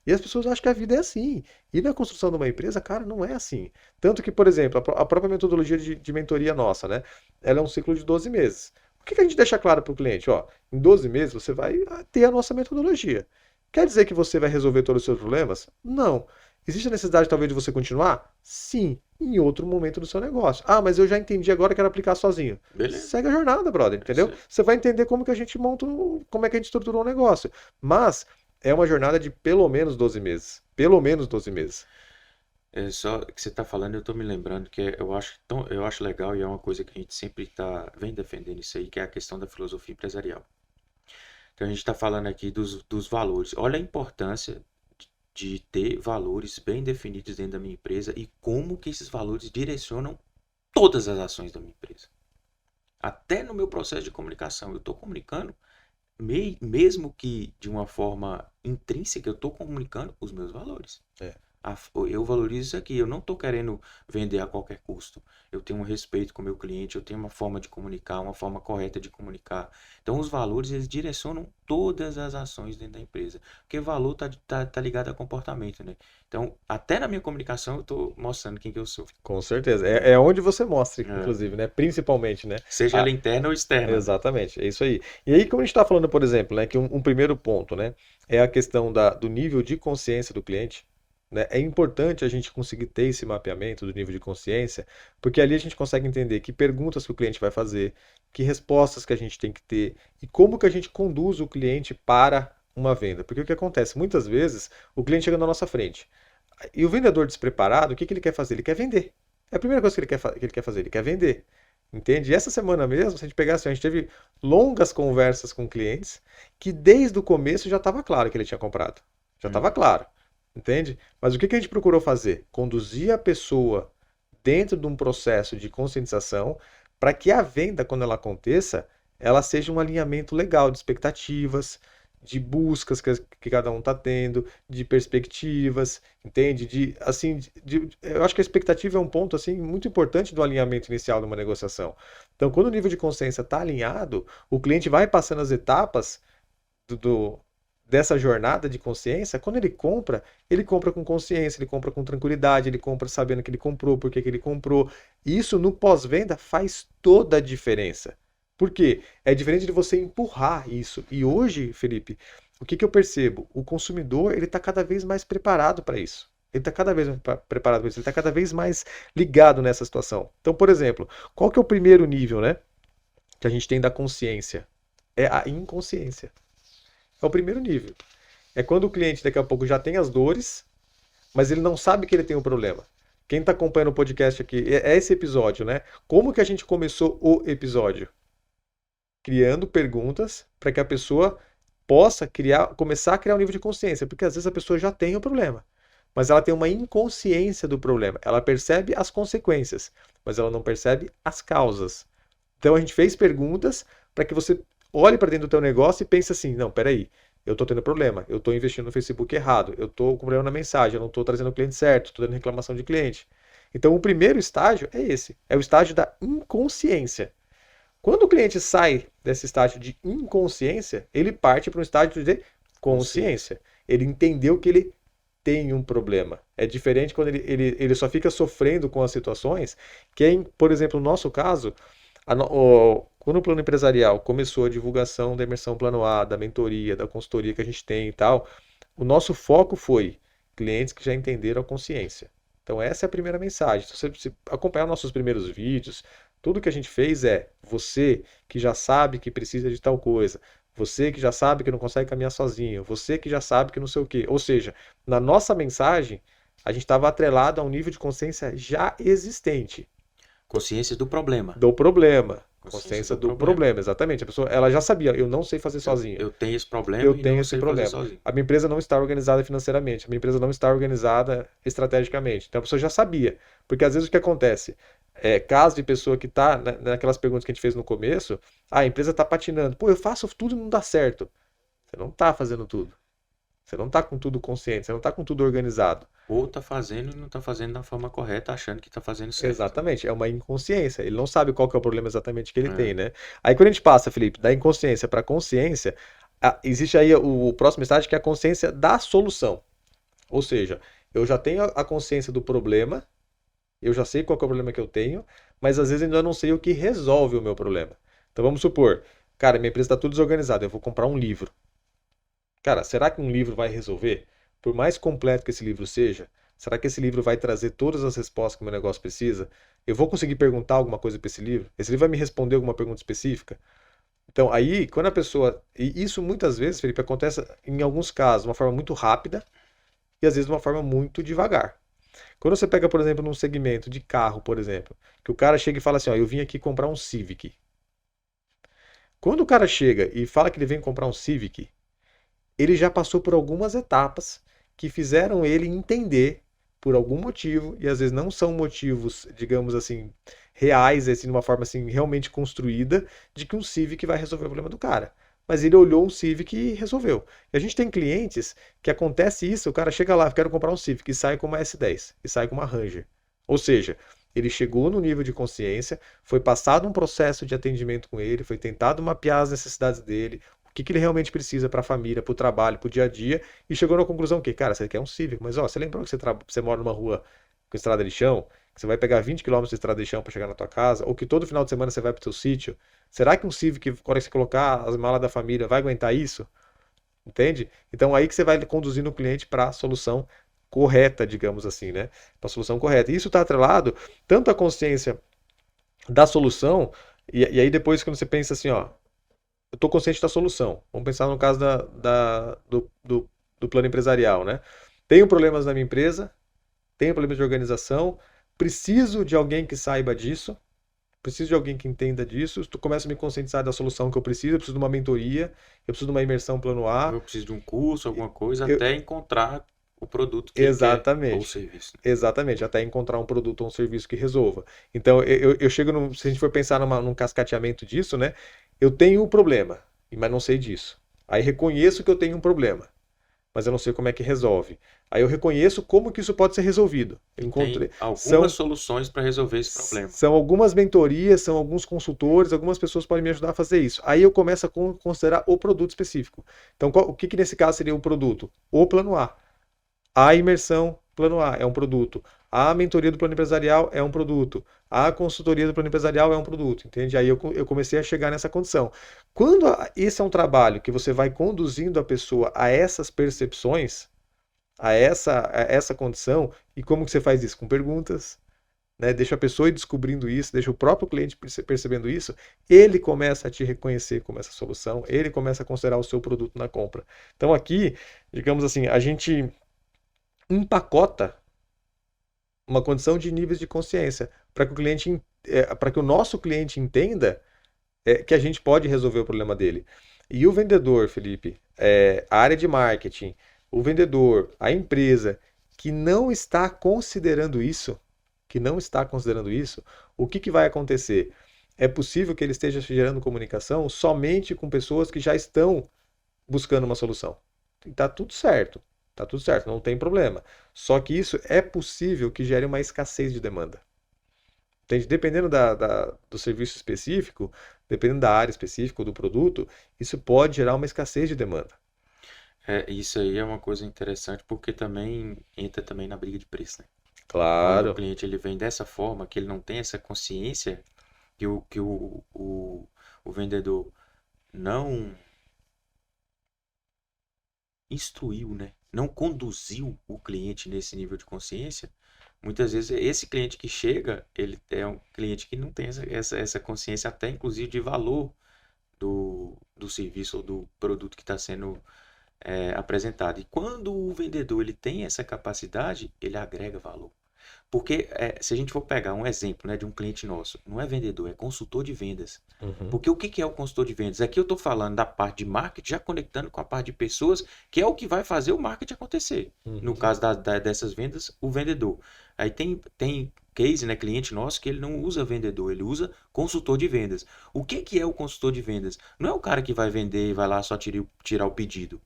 E as pessoas acham que a vida é assim. E na construção de uma empresa, cara, não é assim. Tanto que, por exemplo, a própria metodologia de mentoria nossa, né? Ela é um ciclo de 12 meses. O que a gente deixa claro para o cliente? Ó, em 12 meses você vai ter a nossa metodologia. Quer dizer que você vai resolver todos os seus problemas? Não. Existe a necessidade, talvez, de você continuar? Sim, em outro momento do seu negócio. Ah, mas eu já entendi agora, quero aplicar sozinho. Beleza. Segue a jornada, brother, entendeu? Sim. Você vai entender como que a gente monta, como é que a gente estruturou o negócio. Mas é uma jornada de pelo menos 12 meses. Pelo menos 12 meses. É só que você está falando, eu estou me lembrando que eu acho legal e é uma coisa que a gente sempre vem defendendo isso aí, que é a questão da filosofia empresarial. Então a gente está falando aqui dos valores. Olha a importância de ter valores bem definidos dentro da minha empresa e como que esses valores direcionam todas as ações da minha empresa. Até no meu processo de comunicação, eu estou comunicando, mesmo que de uma forma intrínseca, eu estou comunicando os meus valores. Eu valorizo isso aqui, eu não estou querendo vender a qualquer custo. Eu tenho um respeito com o meu cliente, eu tenho uma forma de comunicar, uma forma correta de comunicar. Então, os valores, eles direcionam todas as ações dentro da empresa. Porque valor tá ligado a comportamento, né? Então, até na minha comunicação, eu estou mostrando quem que eu sou. Com certeza. É onde você mostra, inclusive, né? Principalmente, né? Seja ela interna ou externa. Exatamente, é isso aí. E aí, como a gente está falando, por exemplo, né, que um primeiro ponto, né, é a questão do nível de consciência do cliente. Né? É importante a gente conseguir ter esse mapeamento do nível de consciência, porque ali a gente consegue entender que perguntas que o cliente vai fazer, que respostas que a gente tem que ter e como que a gente conduz o cliente para uma venda. Porque o que acontece? Muitas vezes o cliente chega na nossa frente e o vendedor despreparado, o que ele quer fazer? Ele quer vender. É a primeira coisa que ele quer fazer, ele quer vender. Entende? E essa semana mesmo, se a gente pegar assim, a gente teve longas conversas com clientes que desde o começo já estava claro que ele tinha comprado. Já estava claro. Entende? Mas o que a gente procurou fazer? Conduzir a pessoa dentro de um processo de conscientização para que a venda, quando ela aconteça, ela seja um alinhamento legal de expectativas, de buscas que cada um está tendo, de perspectivas, entende? Eu acho que a expectativa é um ponto assim muito importante do alinhamento inicial de uma negociação. Então, quando o nível de consciência está alinhado, o cliente vai passando as etapas dessa jornada de consciência. Quando ele compra com consciência, ele compra com tranquilidade, ele compra sabendo que ele comprou, por que ele comprou. Isso no pós-venda faz toda a diferença. Por quê? É diferente de você empurrar isso. E hoje, Felipe, o que eu percebo? O consumidor ele está cada vez mais preparado para isso. Ele está cada vez mais preparado para isso. Ele está cada vez mais ligado nessa situação. Então, por exemplo, qual que é o primeiro nível, né, que a gente tem da consciência? É a inconsciência. É o primeiro nível. É quando o cliente daqui a pouco já tem as dores, mas ele não sabe que ele tem um problema. Quem está acompanhando o podcast aqui, é esse episódio, né? Como que a gente começou o episódio? Criando perguntas para que a pessoa possa começar a criar um nível de consciência, porque às vezes a pessoa já tem o problema, mas ela tem uma inconsciência do problema. Ela percebe as consequências, mas ela não percebe as causas. Então a gente fez perguntas para que você olhe para dentro do teu negócio e pense assim, não, peraí, eu estou tendo problema, eu estou investindo no Facebook errado, eu estou com problema na mensagem, eu não estou trazendo o cliente certo, estou dando reclamação de cliente. Então o primeiro estágio é esse, é o estágio da inconsciência. Quando o cliente sai desse estágio de inconsciência, ele parte para um estágio de consciência. Ele entendeu que ele tem um problema. É diferente quando ele só fica sofrendo com as situações, que, por exemplo, no nosso caso, quando o plano empresarial começou a divulgação da imersão plano A, da mentoria, da consultoria que a gente tem e tal, o nosso foco foi clientes que já entenderam a consciência. Então essa é a primeira mensagem. Se você acompanhar nossos primeiros vídeos, tudo que a gente fez é você que já sabe que precisa de tal coisa, você que já sabe que não consegue caminhar sozinho, você que já sabe que não sei o quê. Ou seja, na nossa mensagem, a gente estava atrelado a um nível de consciência já existente. Consciência do problema. Do problema. Consciência do problema, exatamente. A pessoa, ela já sabia, eu não sei fazer sozinho. Eu tenho esse problema Eu e tenho não esse sei problema. fazer sozinho. A minha empresa não está organizada financeiramente, a minha empresa não está organizada estrategicamente. Então a pessoa já sabia. Porque às vezes o que acontece? Caso de pessoa que está naquelas perguntas que a gente fez no começo, a empresa está patinando. Pô, eu faço tudo e não dá certo. Você não está fazendo tudo. Você não está com tudo consciente, você não está com tudo organizado. Ou está fazendo e não está fazendo da forma correta, achando que está fazendo certo. Exatamente, é uma inconsciência. Ele não sabe qual que é o problema exatamente que ele tem, né? Aí quando a gente passa, Felipe, da inconsciência para a consciência, existe aí o próximo estágio que é a consciência da solução. Ou seja, eu já tenho a consciência do problema, eu já sei qual que é o problema que eu tenho, mas às vezes ainda não sei o que resolve o meu problema. Então vamos supor, cara, minha empresa está tudo desorganizada, eu vou comprar um livro. Cara, será que um livro vai resolver? Por mais completo que esse livro seja, será que esse livro vai trazer todas as respostas que o meu negócio precisa? Eu vou conseguir perguntar alguma coisa para esse livro? Esse livro vai me responder alguma pergunta específica? Então, aí, quando a pessoa. E isso muitas vezes, Felipe, acontece em alguns casos de uma forma muito rápida e às vezes de uma forma muito devagar. Quando você pega, por exemplo, num segmento de carro, por exemplo, que o cara chega e fala assim: ó, eu vim aqui comprar um Civic. Quando o cara chega e fala que ele vem comprar um Civic, ele já passou por algumas etapas que fizeram ele entender, por algum motivo, e às vezes não são motivos, digamos assim, reais, assim, de uma forma assim, realmente construída, de que um Civic vai resolver o problema do cara. Mas ele olhou um Civic e resolveu. E a gente tem clientes que acontece isso, o cara chega lá, quero comprar um Civic, e sai com uma S10, e sai com uma Ranger. Ou seja, ele chegou no nível de consciência, foi passado um processo de atendimento com ele, foi tentado mapear as necessidades dele, o que ele realmente precisa para a família, para o trabalho, para o dia a dia, e chegou na conclusão que, cara, você quer um Civic, mas ó, você lembrou que você mora numa rua com estrada de chão, que você vai pegar 20 km de estrada de chão para chegar na tua casa, ou que todo final de semana você vai para o teu sítio? Será que um Civic, quando você colocar as malas da família, vai aguentar isso? Entende? Então aí que você vai conduzindo o cliente para a solução correta, digamos assim, né? Para a solução correta. E isso está atrelado tanto à consciência da solução, e aí depois quando você pensa assim, ó, eu estou consciente da solução. Vamos pensar no caso do plano empresarial, né? Tenho problemas na minha empresa, tenho problemas de organização, preciso de alguém que saiba disso, preciso de alguém que entenda disso, tu começa a me conscientizar da solução que eu preciso de uma mentoria, eu preciso de uma imersão plano A. Eu preciso de um curso, alguma coisa, até encontrar o produto que exatamente, ele quer, ou o serviço. Exatamente, até encontrar um produto ou um serviço que resolva. Então, eu chego, se a gente for pensar num cascateamento disso, né? Eu tenho um problema, mas não sei disso. Aí reconheço que eu tenho um problema, mas eu não sei como é que resolve. Aí eu reconheço como que isso pode ser resolvido. Tem algumas soluções para resolver esse problema. São algumas mentorias, são alguns consultores, algumas pessoas podem me ajudar a fazer isso. Aí eu começo a considerar o produto específico. Então, o que nesse caso seria o produto? O plano A. A imersão plano A é um produto. A mentoria do plano empresarial é um produto. A consultoria do plano empresarial é um produto. Entende? Aí eu comecei a chegar nessa condição. Quando esse é um trabalho que você vai conduzindo a pessoa a essas percepções, a essa condição, e como que você faz isso? Com perguntas, né? Deixa a pessoa ir descobrindo isso, deixa o próprio cliente percebendo isso, ele começa a te reconhecer como essa solução, ele começa a considerar o seu produto na compra. Então aqui, digamos assim, a gente empacota uma condição de níveis de consciência para que o cliente, para que o nosso cliente entenda que a gente pode resolver o problema dele. E o vendedor, Felipe, a área de marketing, o vendedor, a empresa que não está considerando isso, o que vai acontecer? É possível que ele esteja gerando comunicação somente com pessoas que já estão buscando uma solução. E tá tudo certo, não tem problema. Só que isso é possível que gere uma escassez de demanda. Entende? Dependendo do serviço específico, dependendo da área específica ou do produto, isso pode gerar uma escassez de demanda. Isso aí é uma coisa interessante porque também entra também na briga de preço, né? Quando o Claro. cliente ele vem dessa forma, que ele não tem essa consciência, que o vendedor não instruiu, né? Não conduziu o cliente nesse nível de consciência, muitas vezes esse cliente que chega, ele é um cliente que não tem essa consciência até inclusive de valor do serviço ou do produto que está sendo apresentado. E quando o vendedor ele tem essa capacidade, ele agrega valor. Porque se a gente for pegar um exemplo, né, de um cliente nosso, não é vendedor, é consultor de vendas. Uhum. Porque o que é o consultor de vendas? Aqui eu estou falando da parte de marketing, já conectando com a parte de pessoas, que é o que vai fazer o marketing acontecer. No caso dessas vendas, o vendedor. Aí tem case, né, cliente nosso, que ele não usa vendedor, ele usa consultor de vendas. O que é o consultor de vendas? Não é o cara que vai vender e vai lá só tirar o pedido.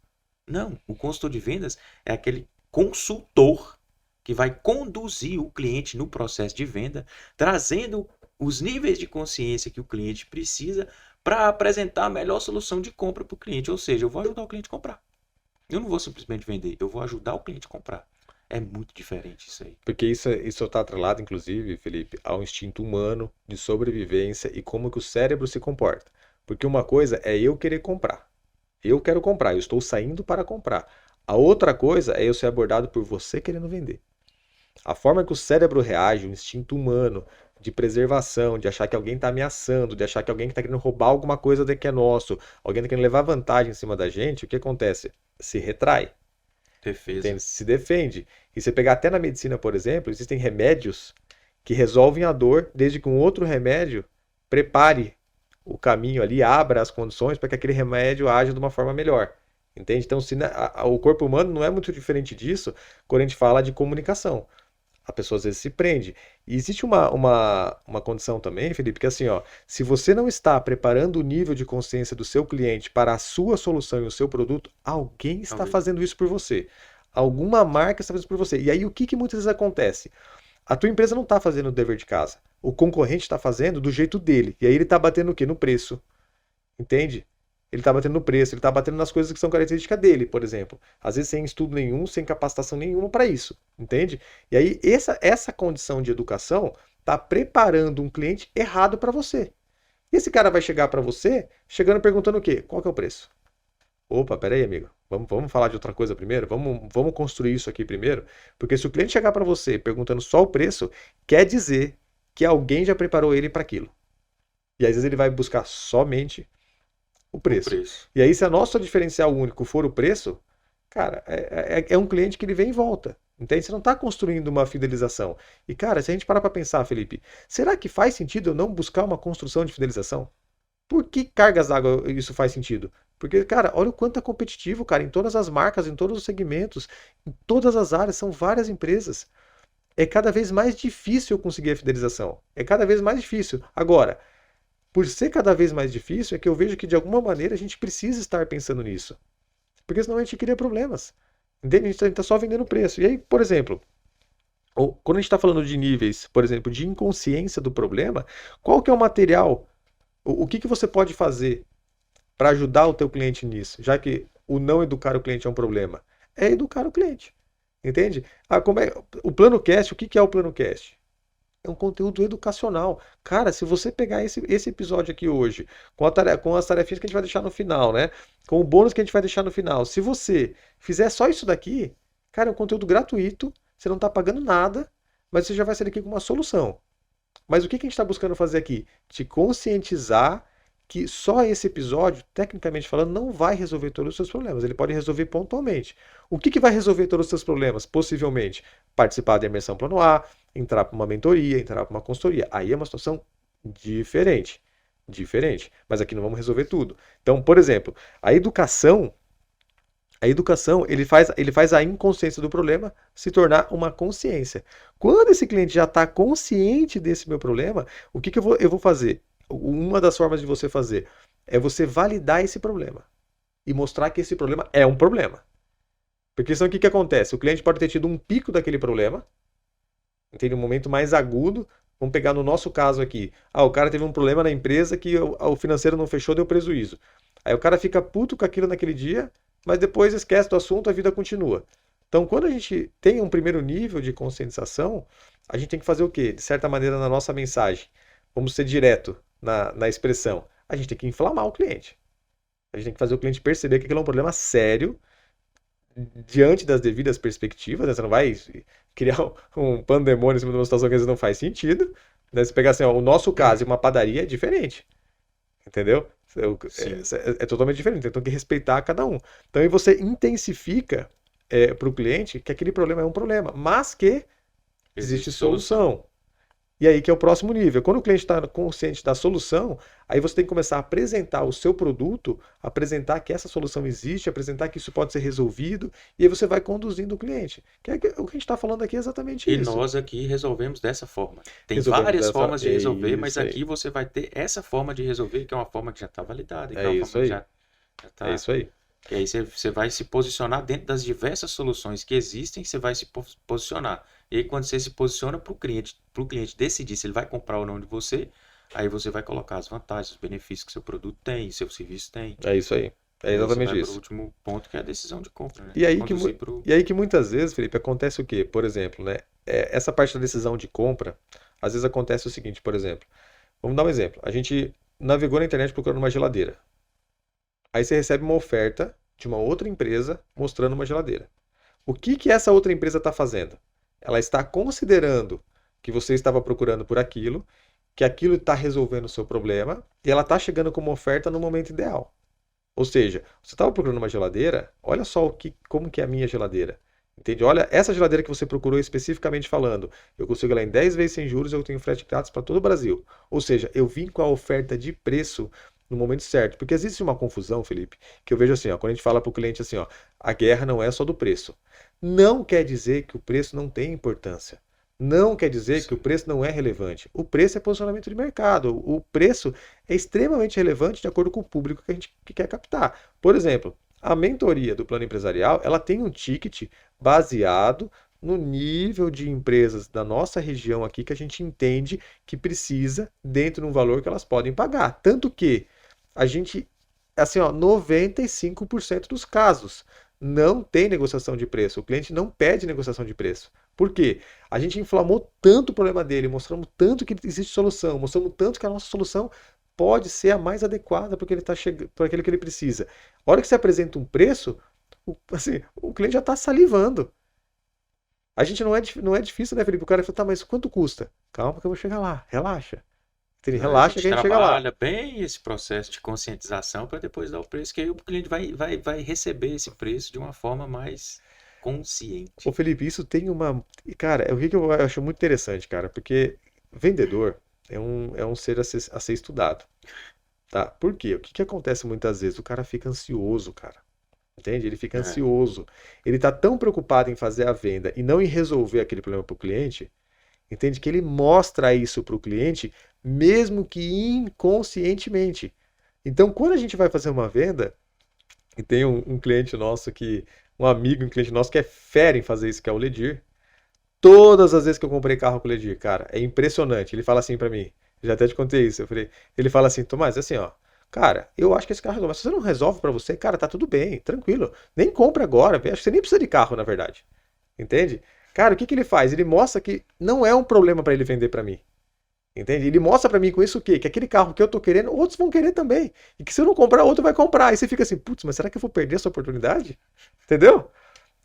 Não, o consultor de vendas é aquele consultor que vai conduzir o cliente no processo de venda, trazendo os níveis de consciência que o cliente precisa para apresentar a melhor solução de compra para o cliente. Ou seja, eu vou ajudar o cliente a comprar. Eu não vou simplesmente vender, eu vou ajudar o cliente a comprar. É muito diferente isso aí. Porque isso está atrelado, inclusive, Felipe, ao instinto humano de sobrevivência e como que o cérebro se comporta. Porque uma coisa é eu querer comprar. Eu quero comprar, eu estou saindo para comprar. A outra coisa é eu ser abordado por você querendo vender. A forma que o cérebro reage, o instinto humano de preservação, de achar que alguém está ameaçando, de achar que alguém está querendo roubar alguma coisa que é nosso, alguém está querendo levar vantagem em cima da gente, o que acontece? Se retrai, Defesa. entende? Se defende. E você pegar até na medicina, por exemplo, existem remédios que resolvem a dor, desde que um outro remédio prepare o caminho ali, abra as condições para que aquele remédio haja de uma forma melhor. Entende? Então, o corpo humano não é muito diferente disso quando a gente fala de comunicação. A pessoa às vezes se prende. E existe uma condição também, Felipe, que assim, ó, se você não está preparando o nível de consciência do seu cliente para a sua solução e o seu produto, alguém está fazendo isso por você. Alguma marca está fazendo isso por você. E aí o que muitas vezes acontece? A tua empresa não está fazendo o dever de casa. O concorrente está fazendo do jeito dele. E aí ele está batendo o quê? No preço. Entende? Ele está batendo no preço, ele está batendo nas coisas que são características dele, por exemplo. Às vezes sem estudo nenhum, sem capacitação nenhuma para isso, entende? E aí essa condição de educação está preparando um cliente errado para você. E esse cara vai chegar para você, chegando perguntando o quê? Qual que é o preço? Opa, peraí, amigo. Vamos falar de outra coisa primeiro? Vamos construir isso aqui primeiro? Porque se o cliente chegar para você perguntando só o preço, quer dizer que alguém já preparou ele para aquilo. E às vezes ele vai buscar somente o preço. E aí, se a nosso diferencial único for o preço, cara, é um cliente que ele vem e volta. Entende? Você não está construindo uma fidelização. E, cara, se a gente parar para pensar, Felipe, será que faz sentido eu não buscar uma construção de fidelização? Por que cargas d'água isso faz sentido? Porque, cara, olha o quanto é competitivo, cara, em todas as marcas, em todos os segmentos, em todas as áreas, são várias empresas. É cada vez mais difícil conseguir a fidelização. É cada vez mais difícil. Agora, por ser cada vez mais difícil, é que eu vejo que de alguma maneira a gente precisa estar pensando nisso. Porque senão a gente cria problemas. Entende? A gente está só vendendo preço. E aí, por exemplo, quando a gente está falando de níveis, por exemplo, de inconsciência do problema, qual que é o material? O que você pode fazer para ajudar o teu cliente nisso? Já que o não educar o cliente é um problema. É educar o cliente. Entende? O plano cast, o que é o plano cast? É um conteúdo educacional. Cara, se você pegar esse episódio aqui hoje, com as tarefinhas que a gente vai deixar no final, né? Com o bônus que a gente vai deixar no final. Se você fizer só isso daqui, cara, é um conteúdo gratuito, você não está pagando nada, mas você já vai sair daqui com uma solução. Mas o que a gente está buscando fazer aqui? Te conscientizar que só esse episódio, tecnicamente falando, não vai resolver todos os seus problemas. Ele pode resolver pontualmente. O que vai resolver todos os seus problemas? Possivelmente participar da imersão plano A, entrar para uma mentoria, entrar para uma consultoria. Aí é uma situação diferente. Diferente. Mas aqui não vamos resolver tudo. Então, por exemplo, a educação, ele faz a inconsciência do problema se tornar uma consciência. Quando esse cliente já está consciente desse meu problema, o que eu vou fazer? Uma das formas de você fazer é você validar esse problema e mostrar que esse problema é um problema. Porque senão o que acontece? O cliente pode ter tido um pico daquele problema, entende? Um momento mais agudo. Vamos pegar no nosso caso aqui. O cara teve um problema na empresa que o financeiro não fechou, deu prejuízo. Aí o cara fica puto com aquilo naquele dia, mas depois esquece do assunto, a vida continua. Então, quando a gente tem um primeiro nível de conscientização, a gente tem que fazer o quê? De certa maneira, na nossa mensagem, vamos ser direto na expressão. A gente tem que inflamar o cliente. A gente tem que fazer o cliente perceber que aquilo é um problema sério, diante das devidas perspectivas, né? Você não vai criar um pandemônio em cima de uma situação que às vezes não faz sentido. Né? Se pegar assim, o nosso caso e uma padaria é diferente. Entendeu? É totalmente diferente. Então tem que respeitar cada um. Então aí você intensifica para o cliente que aquele problema é um problema, mas que existe solução. E aí que é o próximo nível. Quando o cliente está consciente da solução, aí você tem que começar a apresentar o seu produto, apresentar que essa solução existe, apresentar que isso pode ser resolvido, e aí você vai conduzindo o cliente. O que a gente está falando aqui é exatamente isso. E nós aqui resolvemos dessa forma. Tem várias formas de resolver, mas aqui você vai ter essa forma de resolver, que é uma forma que já está validada. É isso aí. É isso aí. E aí você vai se posicionar dentro das diversas soluções que existem, você vai se posicionar. E aí quando você se posiciona para o cliente decidir se ele vai comprar ou não de você, aí você vai colocar as vantagens, os benefícios que seu produto tem, seu serviço tem. É isso aí. É exatamente isso. O último ponto que é a decisão de compra. Né? E aí que muitas vezes, Felipe, acontece o quê? Por exemplo, né? Essa parte da decisão de compra, às vezes acontece o seguinte, por exemplo. Vamos dar um exemplo. A gente navegou na internet procurando uma geladeira. Aí você recebe uma oferta de uma outra empresa mostrando uma geladeira. O que essa outra empresa está fazendo? Ela está considerando que você estava procurando por aquilo, que aquilo está resolvendo o seu problema, e ela está chegando com uma oferta no momento ideal. Ou seja, você estava procurando uma geladeira, olha só como que é a minha geladeira. Entende? Olha, essa geladeira que você procurou especificamente falando, eu consigo ela em 10 vezes sem juros, eu tenho frete grátis para todo o Brasil. Ou seja, eu vim com a oferta de preço no momento certo. Porque existe uma confusão, Felipe, que eu vejo assim, quando a gente fala para o cliente assim, a guerra não é só do preço. Não quer dizer que o preço não tem importância. Não quer dizer que o preço não é relevante. O preço é posicionamento de mercado. O preço é extremamente relevante de acordo com o público que a gente quer captar. Por exemplo, a mentoria do plano empresarial, ela tem um ticket baseado no nível de empresas da nossa região aqui que a gente entende que precisa dentro de um valor que elas podem pagar. Tanto que a gente, assim, 95% dos casos não tem negociação de preço. O cliente não pede negociação de preço. Por quê? A gente inflamou tanto o problema dele, mostramos tanto que existe solução, mostramos tanto que a nossa solução pode ser a mais adequada para aquilo que ele precisa. A hora que você apresenta um preço, o cliente já está salivando. A gente não é difícil, né, Felipe? O cara fala, tá, mas quanto custa? Calma que eu vou chegar lá, relaxa. Relaxa que a gente chega lá. Trabalha bem esse processo de conscientização para depois dar o preço, que aí o cliente vai receber esse preço de uma forma mais consciente. Ô Felipe, isso tem uma... Cara, o que eu acho muito interessante, cara, porque vendedor é um ser a ser estudado, tá? Por quê? O que acontece muitas vezes? O cara fica ansioso, cara. Entende? Ele fica ansioso. Ele tá tão preocupado em fazer a venda e não em resolver aquele problema para o cliente, entende? Que ele mostra isso para o cliente, mesmo que inconscientemente. Então, quando a gente vai fazer uma venda, e tem um cliente nosso um cliente nosso que é fera em fazer isso, que é o Ledir. Todas as vezes que eu comprei carro com o Ledir, cara, é impressionante. Ele fala assim pra mim, já até te contei isso, ele fala assim, Tomás, assim, cara, eu acho que esse carro resolve, mas se você não resolve pra você, cara, tá tudo bem, tranquilo, nem compra agora, acho que você nem precisa de carro, na verdade, entende? Cara, o que ele faz? Ele mostra que não é um problema pra ele vender pra mim. Entende? Ele mostra pra mim com isso o quê? Que aquele carro que eu tô querendo, outros vão querer também. E que se eu não comprar, outro vai comprar. Aí você fica assim, putz, mas será que eu vou perder essa oportunidade? Entendeu?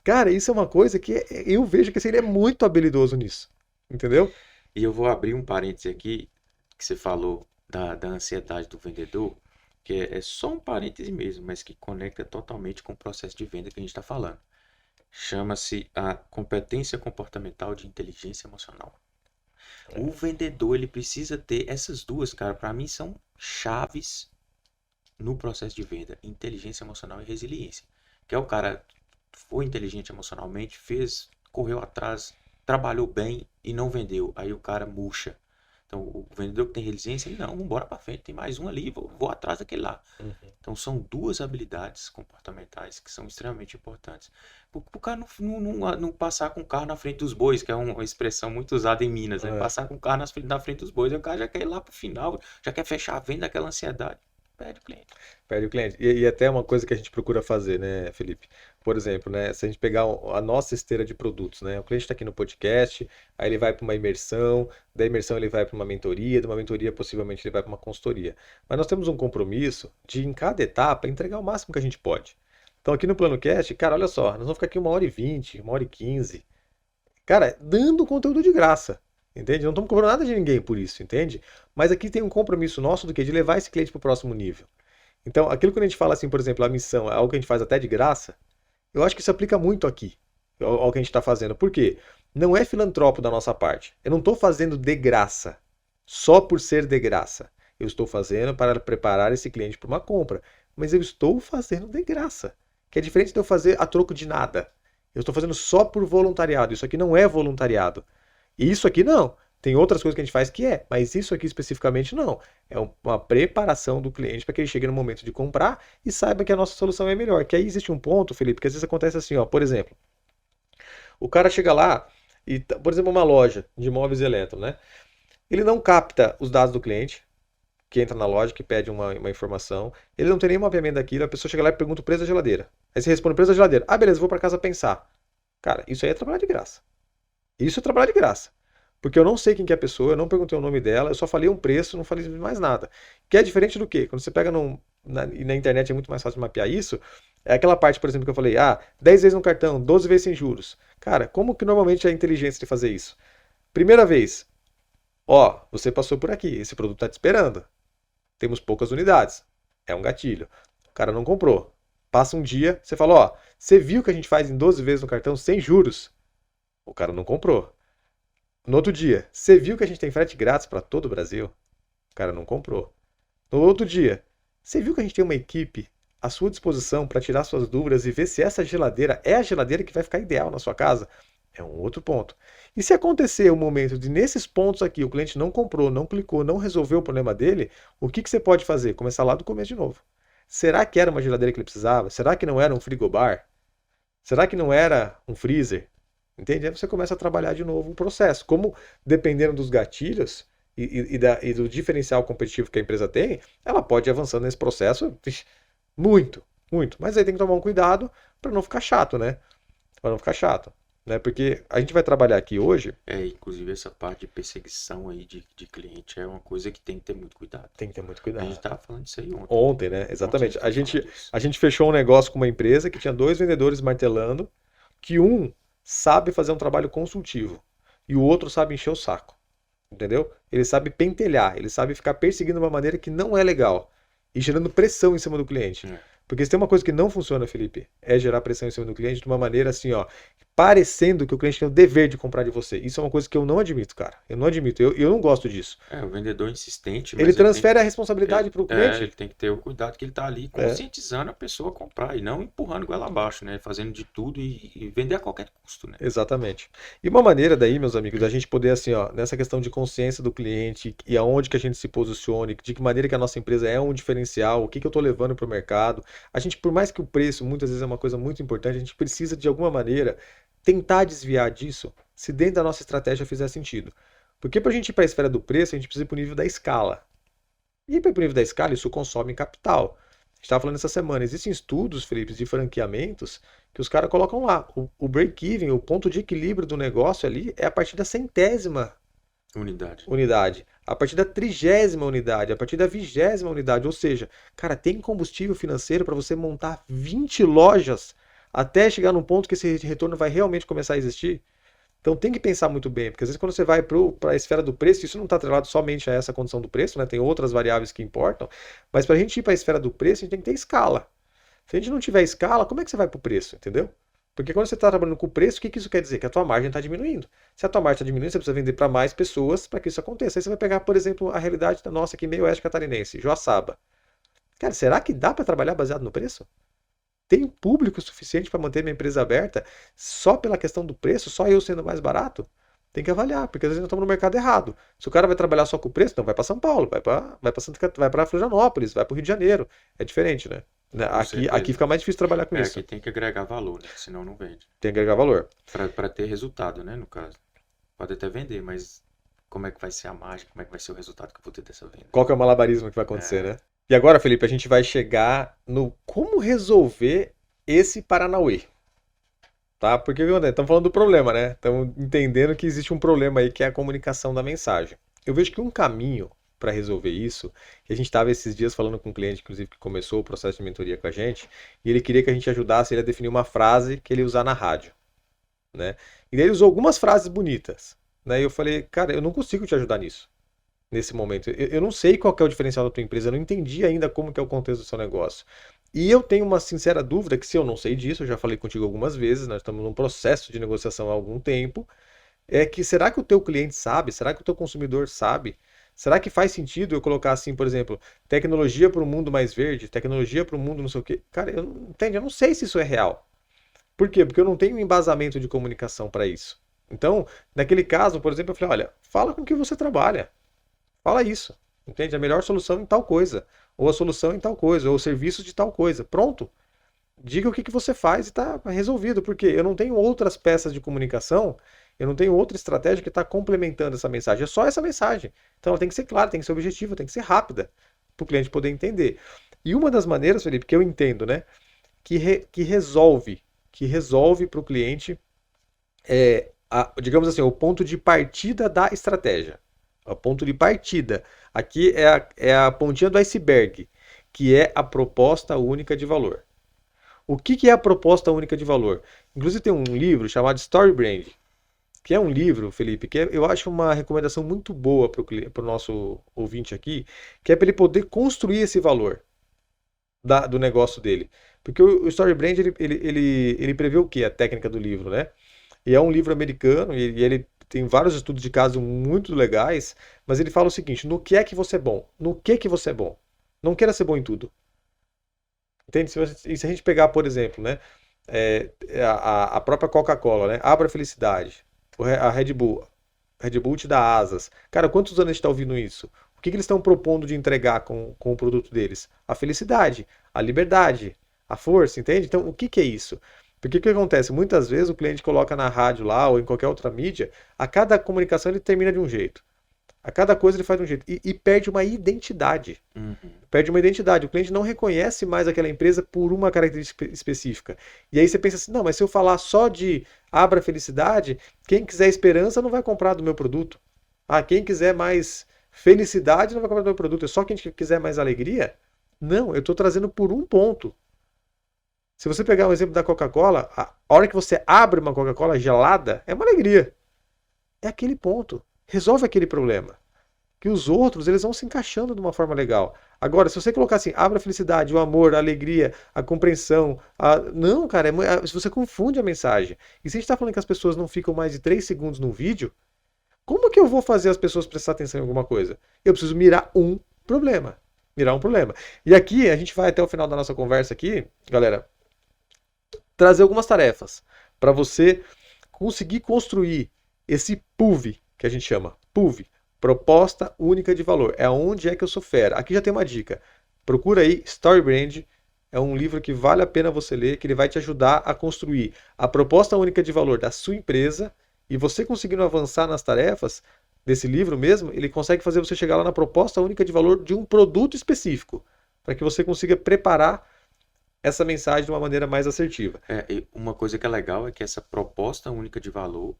Cara, isso é uma coisa que eu vejo que assim, ele é muito habilidoso nisso. Entendeu? E eu vou abrir um parêntese aqui, que você falou da ansiedade do vendedor, que é só um parêntese mesmo, mas que conecta totalmente com o processo de venda que a gente está falando. Chama-se a competência comportamental de inteligência emocional. O vendedor, ele precisa ter essas duas, cara, para mim são chaves no processo de venda: inteligência emocional e resiliência. Que é o cara foi inteligente emocionalmente, correu atrás, trabalhou bem e não vendeu. Aí o cara murcha. Então, o vendedor que tem resiliência, ele não, vamos embora para frente, tem mais um ali, vou atrás daquele lá. Então, são duas habilidades comportamentais que são extremamente importantes. O cara não passar com o carro na frente dos bois, que é uma expressão muito usada em Minas, né? Passar com o carro na frente dos bois, aí o cara já quer ir lá pro final, já quer fechar a venda, aquela ansiedade. Perde o cliente. Perde o cliente. E até uma coisa que a gente procura fazer, né, Felipe? Por exemplo, né, se a gente pegar a nossa esteira de produtos, né, o cliente está aqui no podcast, aí ele vai para uma imersão, da imersão ele vai para uma mentoria, de uma mentoria possivelmente ele vai para uma consultoria. Mas nós temos um compromisso de, em cada etapa, entregar o máximo que a gente pode. Então aqui no PlanoCast, cara, olha só, nós vamos ficar aqui 1h20, 1h15, cara, dando conteúdo de graça. Entende? Não estamos cobrando nada de ninguém por isso, entende? Mas aqui tem um compromisso nosso do quê? De levar esse cliente para o próximo nível. Então, aquilo que a gente fala assim, por exemplo, a missão é algo que a gente faz até de graça, eu acho que isso aplica muito aqui, ao que a gente está fazendo. Por quê? Não é filantropo da nossa parte. Eu não estou fazendo de graça, só por ser de graça. Eu estou fazendo para preparar esse cliente para uma compra, mas eu estou fazendo de graça, que é diferente de eu fazer a troco de nada. Eu estou fazendo só por voluntariado. Isso aqui não é voluntariado. E isso aqui não. Tem outras coisas que a gente faz que mas isso aqui especificamente não. É uma preparação do cliente para que ele chegue no momento de comprar e saiba que a nossa solução é melhor. Que aí existe um ponto, Felipe, que às vezes acontece assim, ó, por exemplo, o cara chega lá e, por exemplo, uma loja de móveis eletro, né? Ele não capta os dados do cliente, que entra na loja, que pede uma informação. Ele não tem nenhum mapeamento daquilo, a pessoa chega lá e pergunta o preço da geladeira. Aí você responde o preço da geladeira. Ah, beleza, vou para casa pensar. Cara, isso aí é trabalhar de graça. Isso é trabalhar de graça. Porque eu não sei quem que é a pessoa, eu não perguntei o nome dela, eu só falei um preço, não falei mais nada. Que é diferente do quê? Quando você pega na internet é muito mais fácil de mapear isso, é aquela parte, por exemplo, que eu falei, 10 vezes no cartão, 12 vezes sem juros. Cara, como que normalmente é a inteligência de fazer isso? Primeira vez, você passou por aqui, esse produto está te esperando. Temos poucas unidades. É um gatilho. O cara não comprou. Passa um dia, você fala, você viu que a gente faz em 12 vezes no cartão sem juros? O cara não comprou. No outro dia, você viu que a gente tem frete grátis para todo o Brasil? O cara não comprou. No outro dia, você viu que a gente tem uma equipe à sua disposição para tirar suas dúvidas e ver se essa geladeira é a geladeira que vai ficar ideal na sua casa? É um outro ponto. E se acontecer o momento de, nesses pontos aqui, o cliente não comprou, não clicou, não resolveu o problema dele, o que você pode fazer? Começar lá do começo de novo. Será que era uma geladeira que ele precisava? Será que não era um frigobar? Será que não era um freezer? Entende? Aí você começa a trabalhar de novo o processo. Como, dependendo dos gatilhos e do diferencial competitivo que a empresa tem, ela pode ir avançando nesse processo muito, muito. Mas aí tem que tomar um cuidado para não ficar chato, né? Para não ficar chato. Né? Porque a gente vai trabalhar aqui hoje... Inclusive essa parte de perseguição aí de cliente é uma coisa que tem que ter muito cuidado. Tem que ter muito cuidado. A gente estava falando disso aí ontem. Ontem, né? Exatamente. A gente fechou um negócio com uma empresa que tinha 2 vendedores martelando, que um sabe fazer um trabalho consultivo e o outro sabe encher o saco, entendeu? Ele sabe pentelhar, ele sabe ficar perseguindo de uma maneira que não é legal e gerando pressão em cima do cliente. Porque se tem uma coisa que não funciona, Felipe, é gerar pressão em cima do cliente de uma maneira assim, parecendo que o cliente tem o dever de comprar de você. Isso é uma coisa que eu não admito, cara. Eu não admito. Eu não gosto disso. O vendedor insistente... Mas ele transfere a responsabilidade para o cliente. Ele tem que ter o cuidado que ele está ali conscientizando a pessoa a comprar e não empurrando goela abaixo, né? Fazendo de tudo e vender a qualquer custo, né? Exatamente. E uma maneira daí, meus amigos, da gente poder, assim, nessa questão de consciência do cliente e aonde que a gente se posicione, de que maneira que a nossa empresa é um diferencial, o que eu estou levando para o mercado. A gente, por mais que o preço muitas vezes é uma coisa muito importante, a gente precisa, de alguma maneira, tentar desviar disso se dentro da nossa estratégia fizer sentido. Porque para a gente ir para a esfera do preço, a gente precisa ir para o nível da escala. E para o nível da escala, isso consome capital. A gente estava falando essa semana, existem estudos, Felipe, de franqueamentos que os caras colocam lá. O break-even, o ponto de equilíbrio do negócio ali é a partir da 100ª unidade. A partir da 30ª unidade, a partir da 20ª unidade. Ou seja, cara, tem combustível financeiro para você montar 20 lojas até chegar num ponto que esse retorno vai realmente começar a existir? Então tem que pensar muito bem, porque às vezes quando você vai para a esfera do preço, isso não está atrelado somente a essa condição do preço, né? Tem outras variáveis que importam, mas para a gente ir para a esfera do preço, a gente tem que ter escala. Se a gente não tiver escala, como é que você vai para o preço, entendeu? Porque quando você está trabalhando com o preço, o que isso quer dizer? Que a tua margem está diminuindo. Se a tua margem está diminuindo, você precisa vender para mais pessoas para que isso aconteça. Aí você vai pegar, por exemplo, a realidade da nossa aqui, meio oeste catarinense, Joaçaba. Cara, será que dá para trabalhar baseado no preço? Tem público suficiente para manter minha empresa aberta só pela questão do preço, só eu sendo mais barato? Tem que avaliar, porque às vezes nós estamos no mercado errado. Se o cara vai trabalhar só com o preço, então vai para São Paulo, vai para Florianópolis, vai para o Rio de Janeiro. É diferente, né? Com Aqui certeza. fica mais difícil trabalhar com isso. Aqui tem que agregar valor, né? Senão não vende. Tem que agregar valor. Para ter resultado, né? No caso. Pode até vender, mas como é que vai ser a margem? Como é que vai ser o resultado que eu vou ter dessa venda? Qual que é o malabarismo que vai acontecer, É, né? E agora, Felipe, a gente vai chegar no como resolver esse Paranauê. Tá? Porque estamos falando do problema, né? Estamos entendendo que existe um problema aí que é a comunicação da mensagem. Eu vejo que um caminho para resolver isso, que a gente estava esses dias falando com um cliente, inclusive, que começou o processo de mentoria com a gente, e ele queria que a gente ajudasse ele a definir uma frase que ele ia usar na rádio, né? E daí ele usou algumas frases bonitas, né? E eu falei, cara, eu não consigo te ajudar nisso, nesse momento. Eu não sei qual que é o diferencial da tua empresa, eu não entendi ainda como que é o contexto do seu negócio. E eu tenho uma sincera dúvida que se eu não sei disso, eu já falei contigo algumas vezes, nós estamos num processo de negociação há algum tempo, é que será que o teu cliente sabe? Será que o teu consumidor sabe? Será que faz sentido eu colocar assim, por exemplo, tecnologia para um mundo mais verde, tecnologia para um mundo não sei o quê? Cara, entende? Eu não sei se isso é real. Por quê? Porque eu não tenho um embasamento de comunicação para isso. Então, naquele caso, por exemplo, eu falei, olha, fala com que você trabalha. Fala isso. Entende? A melhor solução em tal coisa. Ou a solução em tal coisa. Ou o serviço de tal coisa. Pronto. Diga o que que você faz e está resolvido. Porque eu não tenho outras peças de comunicação, eu não tenho outra estratégia que está complementando essa mensagem. É só essa mensagem. Então ela tem que ser clara, tem que ser objetiva, tem que ser rápida. Para o cliente poder entender. E uma das maneiras, Felipe, que eu entendo, né? Que resolve para o cliente digamos assim, o ponto de partida da estratégia. O ponto de partida. Aqui é a pontinha do iceberg, que é a proposta única de valor. O que é a proposta única de valor? Inclusive tem um livro chamado Story Brand, que é um livro, Felipe, que eu acho uma recomendação muito boa para o nosso ouvinte aqui, que é para ele poder construir esse valor do negócio dele. Porque o Story Brand, ele prevê o quê? A técnica do livro, né? E é um livro americano e ele tem vários estudos de caso muito legais, mas ele fala o seguinte: no que é que você é bom? No que você é bom? Não queira ser bom em tudo. Entende? Se a gente pegar, por exemplo, né, a própria Coca-Cola, né, abra a felicidade, a Red Bull te dá asas. Cara, quantos anos a gente está ouvindo isso? O que eles estão propondo de entregar com o produto deles? A felicidade, a liberdade, a força, entende? Então, o que é isso? Porque o que acontece? Muitas vezes o cliente coloca na rádio lá ou em qualquer outra mídia, a cada comunicação ele termina de um jeito. A cada coisa ele faz de um jeito. E perde uma identidade. uhum. Perde uma identidade. O cliente não reconhece mais aquela empresa por uma característica específica. E aí você pensa assim, não, mas se eu falar só de abra felicidade, quem quiser esperança não vai comprar do meu produto. Ah, quem quiser mais felicidade não vai comprar do meu produto. É só quem quiser mais alegria? Não, eu estou trazendo por um ponto. Se você pegar um exemplo da Coca-Cola, a hora que você abre uma Coca-Cola gelada, é uma alegria. É aquele ponto. Resolve aquele problema. Que os outros, eles vão se encaixando de uma forma legal. Agora, se você colocar assim, abre a felicidade, o amor, a alegria, a compreensão. Não, cara, você confunde a mensagem. E se a gente está falando que as pessoas não ficam mais de 3 segundos no vídeo, como que eu vou fazer as pessoas prestar atenção em alguma coisa? Eu preciso mirar um problema. Mirar um problema. E aqui, a gente vai até o final da nossa conversa aqui, galera, trazer algumas tarefas para você conseguir construir esse PUV, que a gente chama PUV, proposta única de valor. É onde é que eu sou fera. Aqui já tem uma dica. Procura aí Story Brand. É um livro que vale a pena você ler, que ele vai te ajudar a construir a proposta única de valor da sua empresa. E você conseguindo avançar nas tarefas desse livro mesmo, ele consegue fazer você chegar lá na proposta única de valor de um produto específico, para que você consiga preparar essa mensagem de uma maneira mais assertiva. E uma coisa que é legal é que essa proposta única de valor,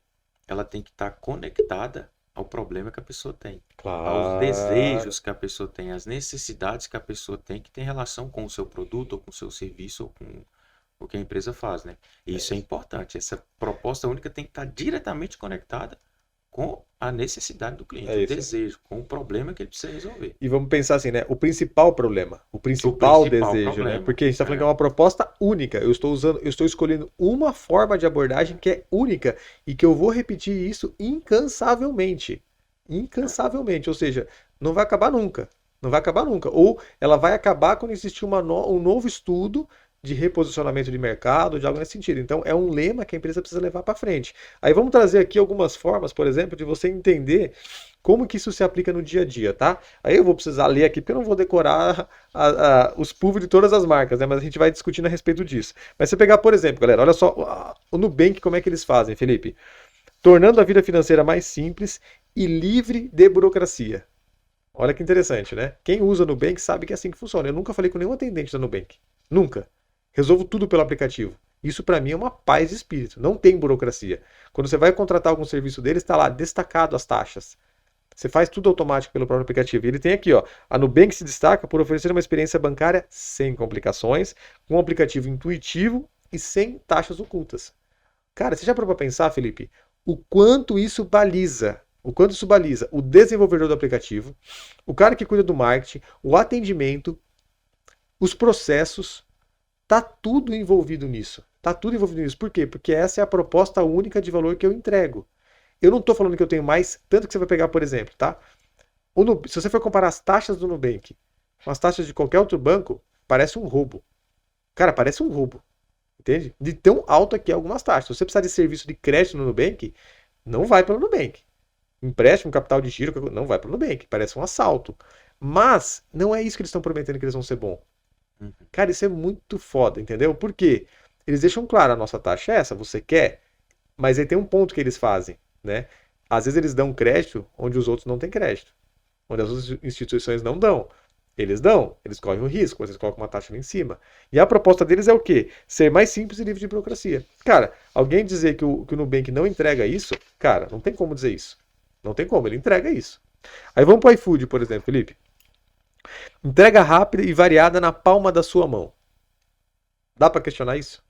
ela tem que estar conectada ao problema que a pessoa tem, aos desejos que a pessoa tem, às necessidades que a pessoa tem, que tem relação com o seu produto, ou com o seu serviço, ou o que a empresa faz, né? E isso é importante. Essa proposta única tem que estar diretamente conectada com a necessidade do cliente, É o isso. desejo, com o problema que ele precisa resolver. E vamos pensar assim, né? O principal problema, o principal desejo, né? problema. Porque a gente está falando que é uma proposta única. Eu estou escolhendo uma forma de abordagem que é única e que eu vou repetir isso incansavelmente. Incansavelmente. Ou seja, não vai acabar nunca. Não vai acabar nunca. Ou ela vai acabar quando existir um novo estudo de reposicionamento de mercado, de algo nesse sentido. Então, é um lema que a empresa precisa levar para frente. Aí vamos trazer aqui algumas formas, por exemplo, de você entender como que isso se aplica no dia a dia, tá? Aí eu vou precisar ler aqui, porque eu não vou decorar os PUV de todas as marcas, né? Mas a gente vai discutindo a respeito disso. Mas se você pegar, por exemplo, galera, olha só o Nubank, como é que eles fazem, Felipe? Tornando a vida financeira mais simples e livre de burocracia. Olha que interessante, né? Quem usa Nubank sabe que é assim que funciona. Eu nunca falei com nenhum atendente da Nubank. Nunca. Resolvo tudo pelo aplicativo. Isso para mim é uma paz de espírito. Não tem burocracia. Quando você vai contratar algum serviço deles, está lá destacado as taxas. Você faz tudo automático pelo próprio aplicativo. E ele tem aqui, ó, a Nubank se destaca por oferecer uma experiência bancária sem complicações, com um aplicativo intuitivo e sem taxas ocultas. Cara, você já parou para pensar, Felipe, o quanto isso baliza? O quanto isso baliza o desenvolvedor do aplicativo, o cara que cuida do marketing, o atendimento, os processos. Tá tudo envolvido nisso. Tá tudo envolvido nisso. Por quê? Porque essa é a proposta única de valor que eu entrego. Eu não estou falando que eu tenho mais, tanto que você vai pegar, por exemplo, tá? Se você for comparar as taxas do Nubank com as taxas de qualquer outro banco, parece um roubo. Cara, parece um roubo. Entende? De tão alto aqui algumas taxas. Se você precisar de serviço de crédito no Nubank, não vai pelo Nubank. Empréstimo, capital de giro, não vai pelo Nubank. Parece um assalto. Mas não é isso que eles estão prometendo que eles vão ser bons. Cara, isso é muito foda, entendeu? Por quê? Eles deixam claro, a nossa taxa é essa, você quer, mas aí tem um ponto que eles fazem, né? Às vezes eles dão crédito onde os outros não têm crédito, onde as outras instituições não dão. Eles dão, eles correm o risco, eles colocam uma taxa lá em cima. E a proposta deles é o quê? Ser mais simples e livre de burocracia. Cara, alguém dizer que o Nubank não entrega isso, cara, não tem como dizer isso. Não tem como, ele entrega isso. Aí vamos para o iFood, por exemplo, Felipe. Entrega rápida e variada na palma da sua mão. Dá para questionar isso?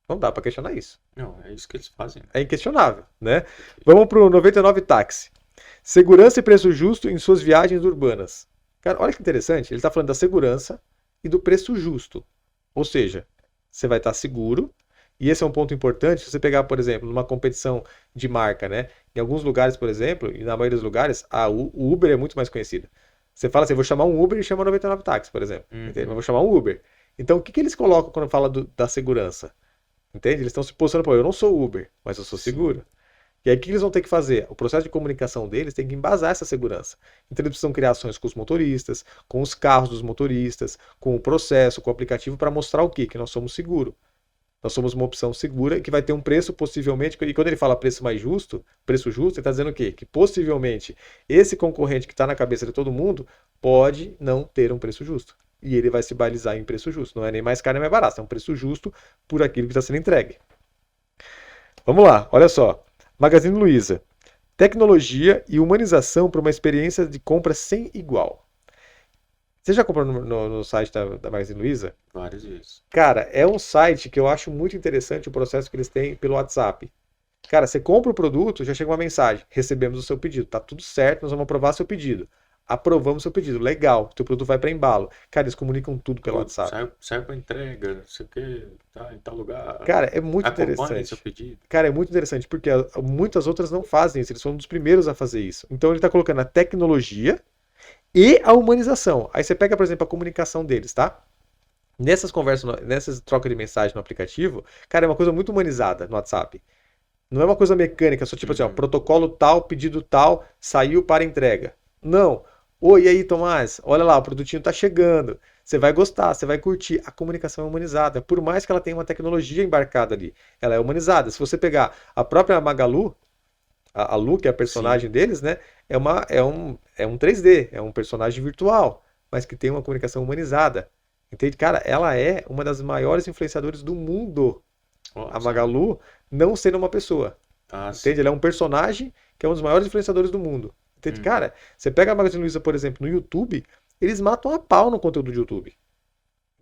Não dá para questionar isso. Não, é isso que eles fazem. É inquestionável, né? Vamos para o 99 Táxi. Segurança e preço justo em suas viagens urbanas. Cara, olha que interessante. Ele está falando da segurança e do preço justo. Ou seja, você vai estar seguro. E esse é um ponto importante. Se você pegar, por exemplo, numa competição de marca, né? Em alguns lugares, por exemplo, e na maioria dos lugares, o Uber é muito mais conhecido. Você fala assim, vou chamar um Uber e chama 99 Táxi, por exemplo. Entende? Mas vou chamar um Uber. Então, o que eles colocam quando fala da segurança? Entende? Eles estão se posicionando, pô, eu não sou Uber, mas eu sou seguro. E aí, o que eles vão ter que fazer? O processo de comunicação deles tem que embasar essa segurança. Então, eles precisam criar ações com os motoristas, com os carros dos motoristas, com o processo, com o aplicativo, para mostrar o quê? Que nós somos seguros. Nós somos uma opção segura que vai ter um preço possivelmente, e quando ele fala preço mais justo, preço justo, ele está dizendo o quê? Que possivelmente esse concorrente que está na cabeça de todo mundo pode não ter um preço justo. E ele vai se balizar em preço justo. Não é nem mais caro nem mais barato, é um preço justo por aquilo que está sendo entregue. Vamos lá, olha só. Magazine Luiza. Tecnologia e humanização para uma experiência de compra sem igual. Você já comprou no site da Magazine Luiza? Várias vezes. Cara, é um site que eu acho muito interessante o processo que eles têm pelo WhatsApp. Cara, você compra o produto, já chega uma mensagem. Recebemos o seu pedido. Tá tudo certo, nós vamos aprovar seu pedido. Aprovamos seu pedido. Legal, teu produto vai para embalo. Cara, eles comunicam tudo pelo WhatsApp. Sai para entrega, não sei o que, tá em tal lugar. Cara, é muito Acompanhe interessante. seu pedido. Cara, é muito interessante, porque muitas outras não fazem isso. Eles foram um dos primeiros a fazer isso. Então ele tá colocando a tecnologia e a humanização. Aí você pega, por exemplo, a comunicação deles, tá? Nessas conversas, nessas trocas de mensagem no aplicativo, cara, é uma coisa muito humanizada no WhatsApp. Não é uma coisa mecânica, só tipo assim, ó, protocolo tal, pedido tal, saiu para entrega. Não. Oi, e aí, Tomás? Olha lá, o produtinho tá chegando. Você vai gostar, você vai curtir. A comunicação é humanizada. Por mais que ela tenha uma tecnologia embarcada ali, ela é humanizada. Se você pegar a própria Magalu, a Lu, que é a personagem deles, né? É um 3D, é um personagem virtual, mas que tem uma comunicação humanizada. Entende? Cara, ela é uma das maiores influenciadoras do mundo. A Magalu, não sendo uma pessoa. Entende? Ela é um personagem que é um dos maiores influenciadores do mundo. Entende? Cara, você pega a Magazine Luiza, por exemplo, no YouTube, eles matam a pau no conteúdo do YouTube.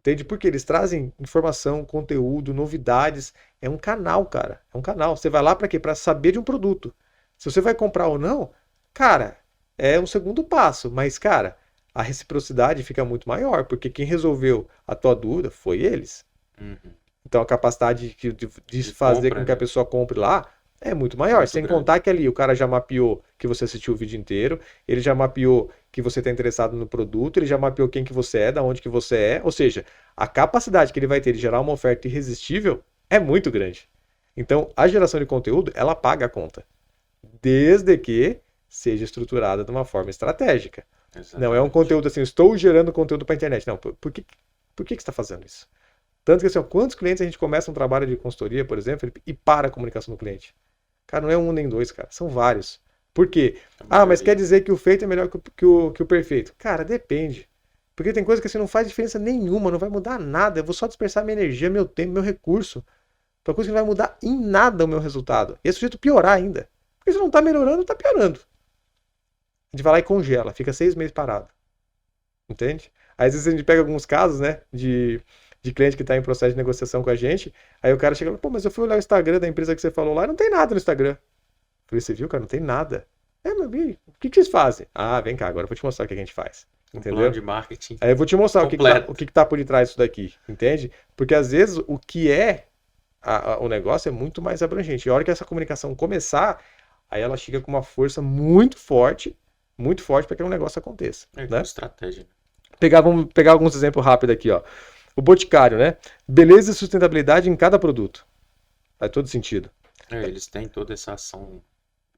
Entende? Porque eles trazem informação, conteúdo, novidades. É um canal, cara. É um canal. Você vai lá para quê? Para saber de um produto. Se você vai comprar ou não, cara, é um segundo passo. Mas, cara, a reciprocidade fica muito maior, porque quem resolveu a tua dúvida foi eles. Uhum. Então a capacidade de fazer compra, com que a né? pessoa compre lá é muito maior. Muito Sem grande. contar que ali o cara já mapeou que você assistiu o vídeo inteiro, ele já mapeou que você está interessado no produto, ele já mapeou quem que você é, da onde que você é. Ou seja, a capacidade que ele vai ter de gerar uma oferta irresistível é muito grande. Então a geração de conteúdo, ela paga a conta. Desde que seja estruturada de uma forma estratégica. Não é um Exatamente. conteúdo assim, estou gerando conteúdo para a internet. Não, por que você está fazendo isso? Tanto que assim, ó, quantos clientes a gente começa um trabalho de consultoria, por exemplo, Felipe, e para a comunicação do cliente? Cara, não é um nem dois, cara, são vários. Por quê? A Mas quer maioria. dizer que o feito é melhor que o perfeito. Cara, depende. Porque tem coisa que assim, não faz diferença nenhuma, não vai mudar nada. Eu vou só dispersar minha energia, meu tempo, meu recurso. Pra coisa que não vai mudar em nada o meu resultado. E é sujeito piorar ainda. Porque se não tá melhorando, tá piorando. A gente vai lá e congela, fica 6 meses parado. Entende? Aí, às vezes a gente pega alguns casos, né, de cliente que está em processo de negociação com a gente, aí o cara chega e fala, pô, mas eu fui olhar o Instagram da empresa que você falou lá e não tem nada no Instagram. Eu falei, você viu, cara, não tem nada. Mas e o que vocês fazem? Ah, vem cá, agora eu vou te mostrar o que a gente faz. Um Entendeu? plano de marketing Aí eu vou te mostrar completo. o que tá por detrás disso daqui, entende? Porque às vezes o que é o negócio é muito mais abrangente. E a hora que essa comunicação começar, aí ela chega com uma força muito forte para que um negócio aconteça, É né? estratégia. Vamos pegar alguns exemplos rápidos aqui, ó. O Boticário, né? Beleza e sustentabilidade em cada produto. Faz todo sentido. Eles têm toda essa ação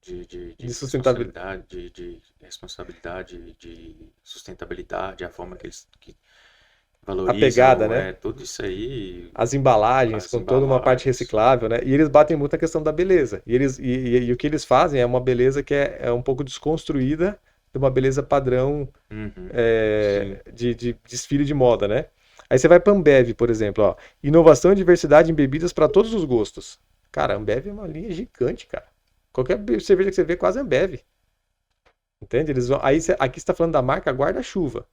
de De sustentabilidade. responsabilidade, de sustentabilidade, a forma que eles A valorizam, pegada, né? tudo isso aí, As embalagens, as com toda uma parte embalagens. reciclável, né? E eles batem muito na questão da beleza. E o que eles fazem é uma beleza que é um pouco desconstruída de uma beleza padrão Uhum, sim. de desfile de moda, né? Aí você vai para a Ambev, por exemplo, ó. Inovação e diversidade em bebidas para todos os gostos. Cara, a Ambev é uma linha gigante, cara. Qualquer cerveja que você vê, quase é Ambev. Entende? Aqui você está falando da marca Guarda-Chuva.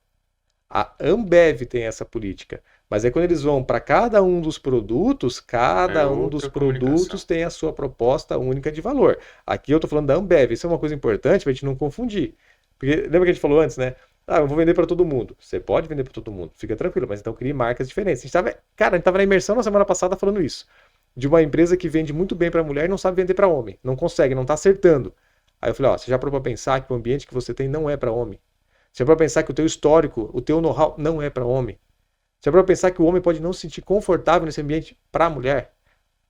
A Ambev tem essa política. Mas aí quando eles vão para cada um dos produtos, É cada um dos outra comunicação. produtos tem a sua proposta única de valor. Aqui eu estou falando da Ambev. Isso é uma coisa importante para a gente não confundir. Porque lembra que a gente falou antes, né? Eu vou vender para todo mundo. Você pode vender para todo mundo, fica tranquilo, mas então crie marcas diferentes. Cara, a gente estava na imersão na semana passada falando isso. De uma empresa que vende muito bem para mulher e não sabe vender para homem. Não consegue, não está acertando. Aí eu falei, você já parou para pensar que o ambiente que você tem não é para homem? Você já parou para pensar que o teu histórico, o teu know-how não é para homem? Você já parou para pensar que o homem pode não se sentir confortável nesse ambiente para a mulher?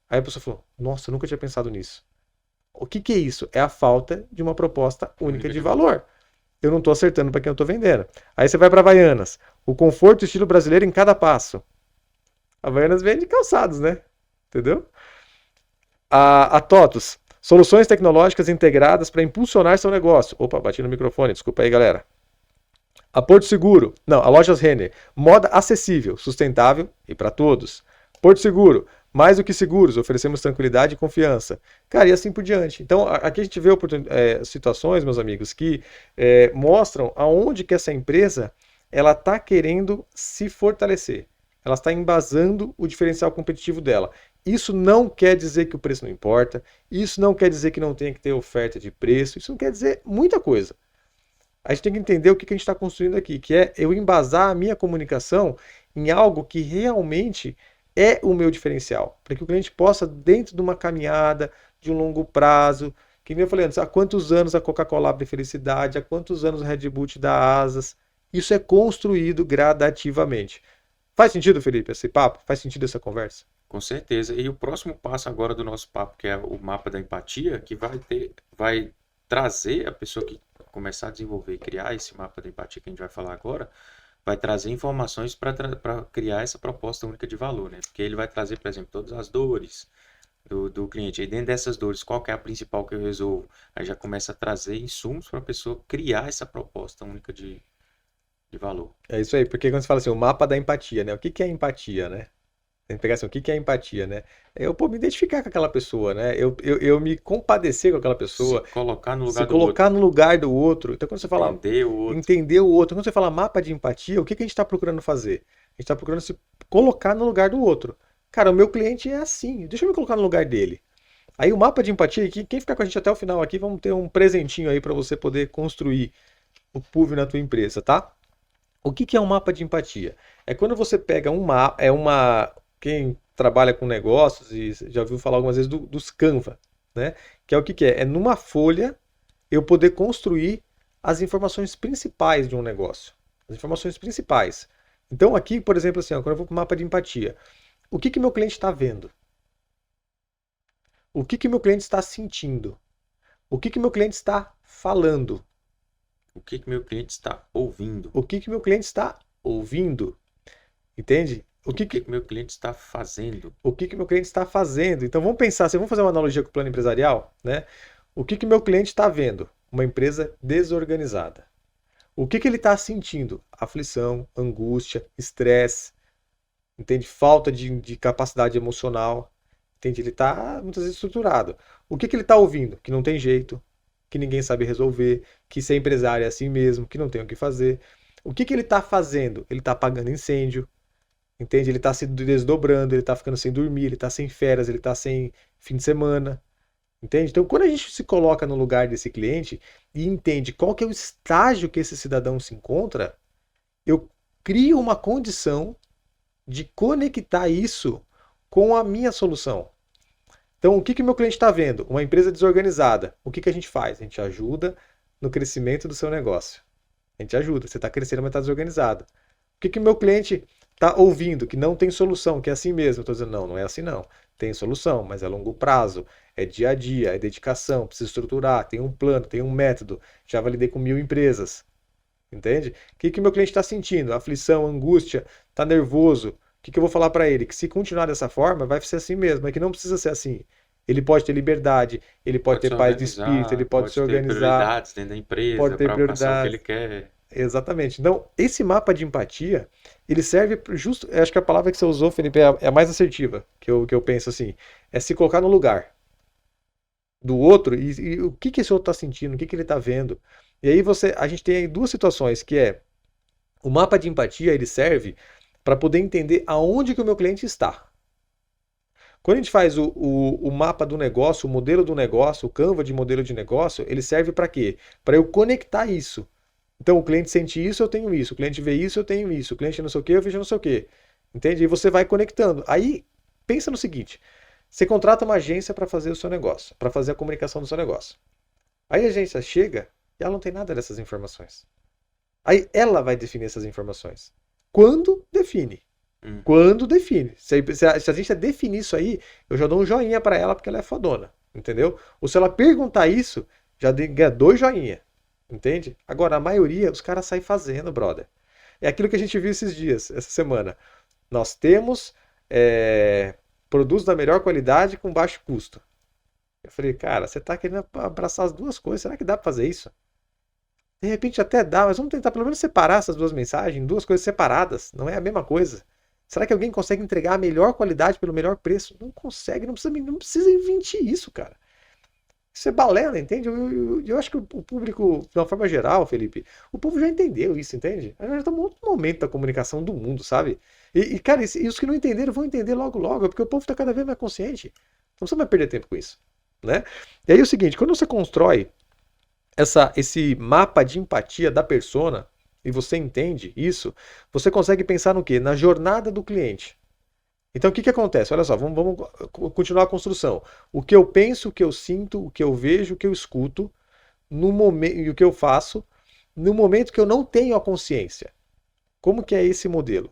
Aí a pessoa falou, nossa, eu nunca tinha pensado nisso. O que é isso? É a falta de uma proposta única de valor. Eu não estou acertando para quem eu estou vendendo. Aí você vai para Havaianas. O conforto e estilo brasileiro em cada passo. A Havaianas vende calçados, né? Entendeu? A TOTUS. Soluções tecnológicas integradas para impulsionar seu negócio. Opa, bati no microfone. Desculpa aí, galera. A Porto Seguro. Não, a Lojas Renner. Moda acessível, sustentável e para todos. Porto Seguro. Mais do que seguros, oferecemos tranquilidade e confiança. Cara, e assim por diante. Então, aqui a gente vê situações, meus amigos, que mostram aonde que essa empresa ela está querendo se fortalecer. Ela está embasando o diferencial competitivo dela. Isso não quer dizer que o preço não importa. Isso não quer dizer que não tenha que ter oferta de preço. Isso não quer dizer muita coisa. A gente tem que entender o que a gente está construindo aqui, que é eu embasar a minha comunicação em algo que realmente é o meu diferencial, para que o cliente possa, dentro de uma caminhada, de um longo prazo, que nem eu falei antes, há quantos anos a Coca-Cola abre felicidade, há quantos anos a Red Bull te dá asas, isso é construído gradativamente. Faz sentido, Felipe, esse papo? Faz sentido essa conversa? Com certeza. E o próximo passo agora do nosso papo, que é o mapa da empatia, que vai trazer a pessoa que começar a desenvolver e criar esse mapa da empatia que a gente vai falar agora, vai trazer informações para criar essa proposta única de valor, né? Porque ele vai trazer, por exemplo, todas as dores do cliente. Aí dentro dessas dores, qual que é a principal que eu resolvo? Aí já começa a trazer insumos para a pessoa criar essa proposta única de valor. É isso aí, porque quando você fala assim, o mapa da empatia, né? O que é empatia, né? Tem que pegar assim, o que é empatia, né? Eu, me identificar com aquela pessoa, né? Eu me compadecer com aquela Se pessoa, colocar no se lugar do colocar outro, no lugar do outro. Então, quando você fala entender o outro. entender o outro, quando você fala mapa de empatia, o que a gente está procurando fazer? gente está procurando se colocar no lugar do outro. Cara, o meu cliente é assim, deixa eu me colocar no lugar dele. Aí o mapa de empatia, quem ficar com a gente até o final aqui, vamos ter um presentinho aí para você poder construir o PUV na tua empresa, tá? O que que é um mapa de empatia? É quando você pega um mapa, quem trabalha com negócios e já ouviu falar algumas vezes dos Canva, né? Que é o que que é? É numa folha eu poder construir as informações principais de um negócio. As informações principais. Então aqui, por exemplo, assim, ó, quando eu vou para o mapa de empatia, o que que meu cliente está vendo? O que que meu cliente está sentindo? O que que meu cliente está falando? O que que meu cliente está ouvindo? O que que meu cliente está ouvindo? Entende? O que que meu cliente está fazendo? O que que meu cliente está fazendo? Então vamos pensar, vamos fazer uma analogia com o plano empresarial, né? O que que meu cliente está vendo? Uma empresa desorganizada. O que que ele está sentindo? Aflição, angústia, estresse, entende? Falta de capacidade emocional, entende? Ele está muitas vezes estruturado. O que que ele está ouvindo? Que não tem jeito, que ninguém sabe resolver, que ser empresário é assim mesmo, que não tem o que fazer. O que que ele está fazendo? Ele está apagando incêndio, entende? Ele está se desdobrando, ele está ficando sem dormir, ele está sem férias, ele está sem fim de semana, entende? Então, quando a gente se coloca no lugar desse cliente e entende qual que é o estágio que esse cidadão se encontra, eu crio uma condição de conectar isso com a minha solução. Então, o que que meu cliente está vendo? Uma empresa desorganizada. O que que a gente faz? A gente ajuda no crescimento do seu negócio. A gente ajuda. Você está crescendo, mas está desorganizado. O que que meu cliente está ouvindo? Que não tem solução, que é assim mesmo. Eu estou dizendo, não, não é assim não. Tem solução, mas é longo prazo, é dia a dia, é dedicação, precisa estruturar, tem um plano, tem um método. Já validei com 1000 empresas. Entende? O que que meu cliente está sentindo? Aflição, angústia, está nervoso. O que que eu vou falar para ele? Que se continuar dessa forma, vai ser assim mesmo, mas que não precisa ser assim. Ele pode ter liberdade, ele pode ter se paz de espírito, ele organizar, pode se ter organizar, prioridades dentro da pode empresa ter para alcançar o que ele prioridades. quer. Exatamente. Então, esse mapa de empatia, ele serve justo, eu acho que a palavra que você usou, Felipe, é a mais assertiva, que eu penso assim, é se colocar no lugar do outro e o que que esse outro está sentindo, o que que ele está vendo. E aí a gente tem aí duas situações, que é o mapa de empatia, ele serve para poder entender aonde que o meu cliente está. Quando a gente faz o mapa do negócio, o modelo do negócio, o Canva de modelo de negócio, ele serve para quê? Para eu conectar isso. Então, o cliente sente isso, eu tenho isso. O cliente vê isso, eu tenho isso. O cliente não sei o quê, eu vejo não sei o quê. Entende? E você vai conectando. Aí, pensa no seguinte. Você contrata uma agência para fazer o seu negócio, para fazer a comunicação do seu negócio. Aí a agência chega e ela não tem nada dessas informações. Aí ela vai definir essas informações. Quando define. Quando define. Se a agência definir isso aí, eu já dou um joinha para ela porque ela é fodona. Entendeu? Ou se ela perguntar isso, já ganha 2 joinha. Entende? Agora, a maioria, os caras saem fazendo, brother. É aquilo que a gente viu esses dias, essa semana. Nós temos produtos da melhor qualidade com baixo custo. Eu falei, cara, você está querendo abraçar as duas coisas. Será que dá para fazer isso? De repente até dá, mas vamos tentar pelo menos separar essas duas mensagens, duas coisas separadas. Não é a mesma coisa. Será que alguém consegue entregar a melhor qualidade pelo melhor preço? Não consegue, não precisa inventar isso, cara. Isso é balela, entende? Eu acho que o público, de uma forma geral, Felipe, o povo já entendeu isso, entende? A gente já está em outro momento da comunicação do mundo, sabe? Cara, e os que não entenderam vão entender logo, logo, porque o povo está cada vez mais consciente. Não precisa mais perder tempo com isso, né? E aí é o seguinte, quando você constrói esse mapa de empatia da persona, e você entende isso, você consegue pensar no quê? Na jornada do cliente. Então, o que que acontece? Olha só, vamos continuar a construção. O que eu penso, o que eu sinto, o que eu vejo, o que eu escuto, no momento, e o que eu faço, no momento que eu não tenho a consciência. Como que é esse modelo?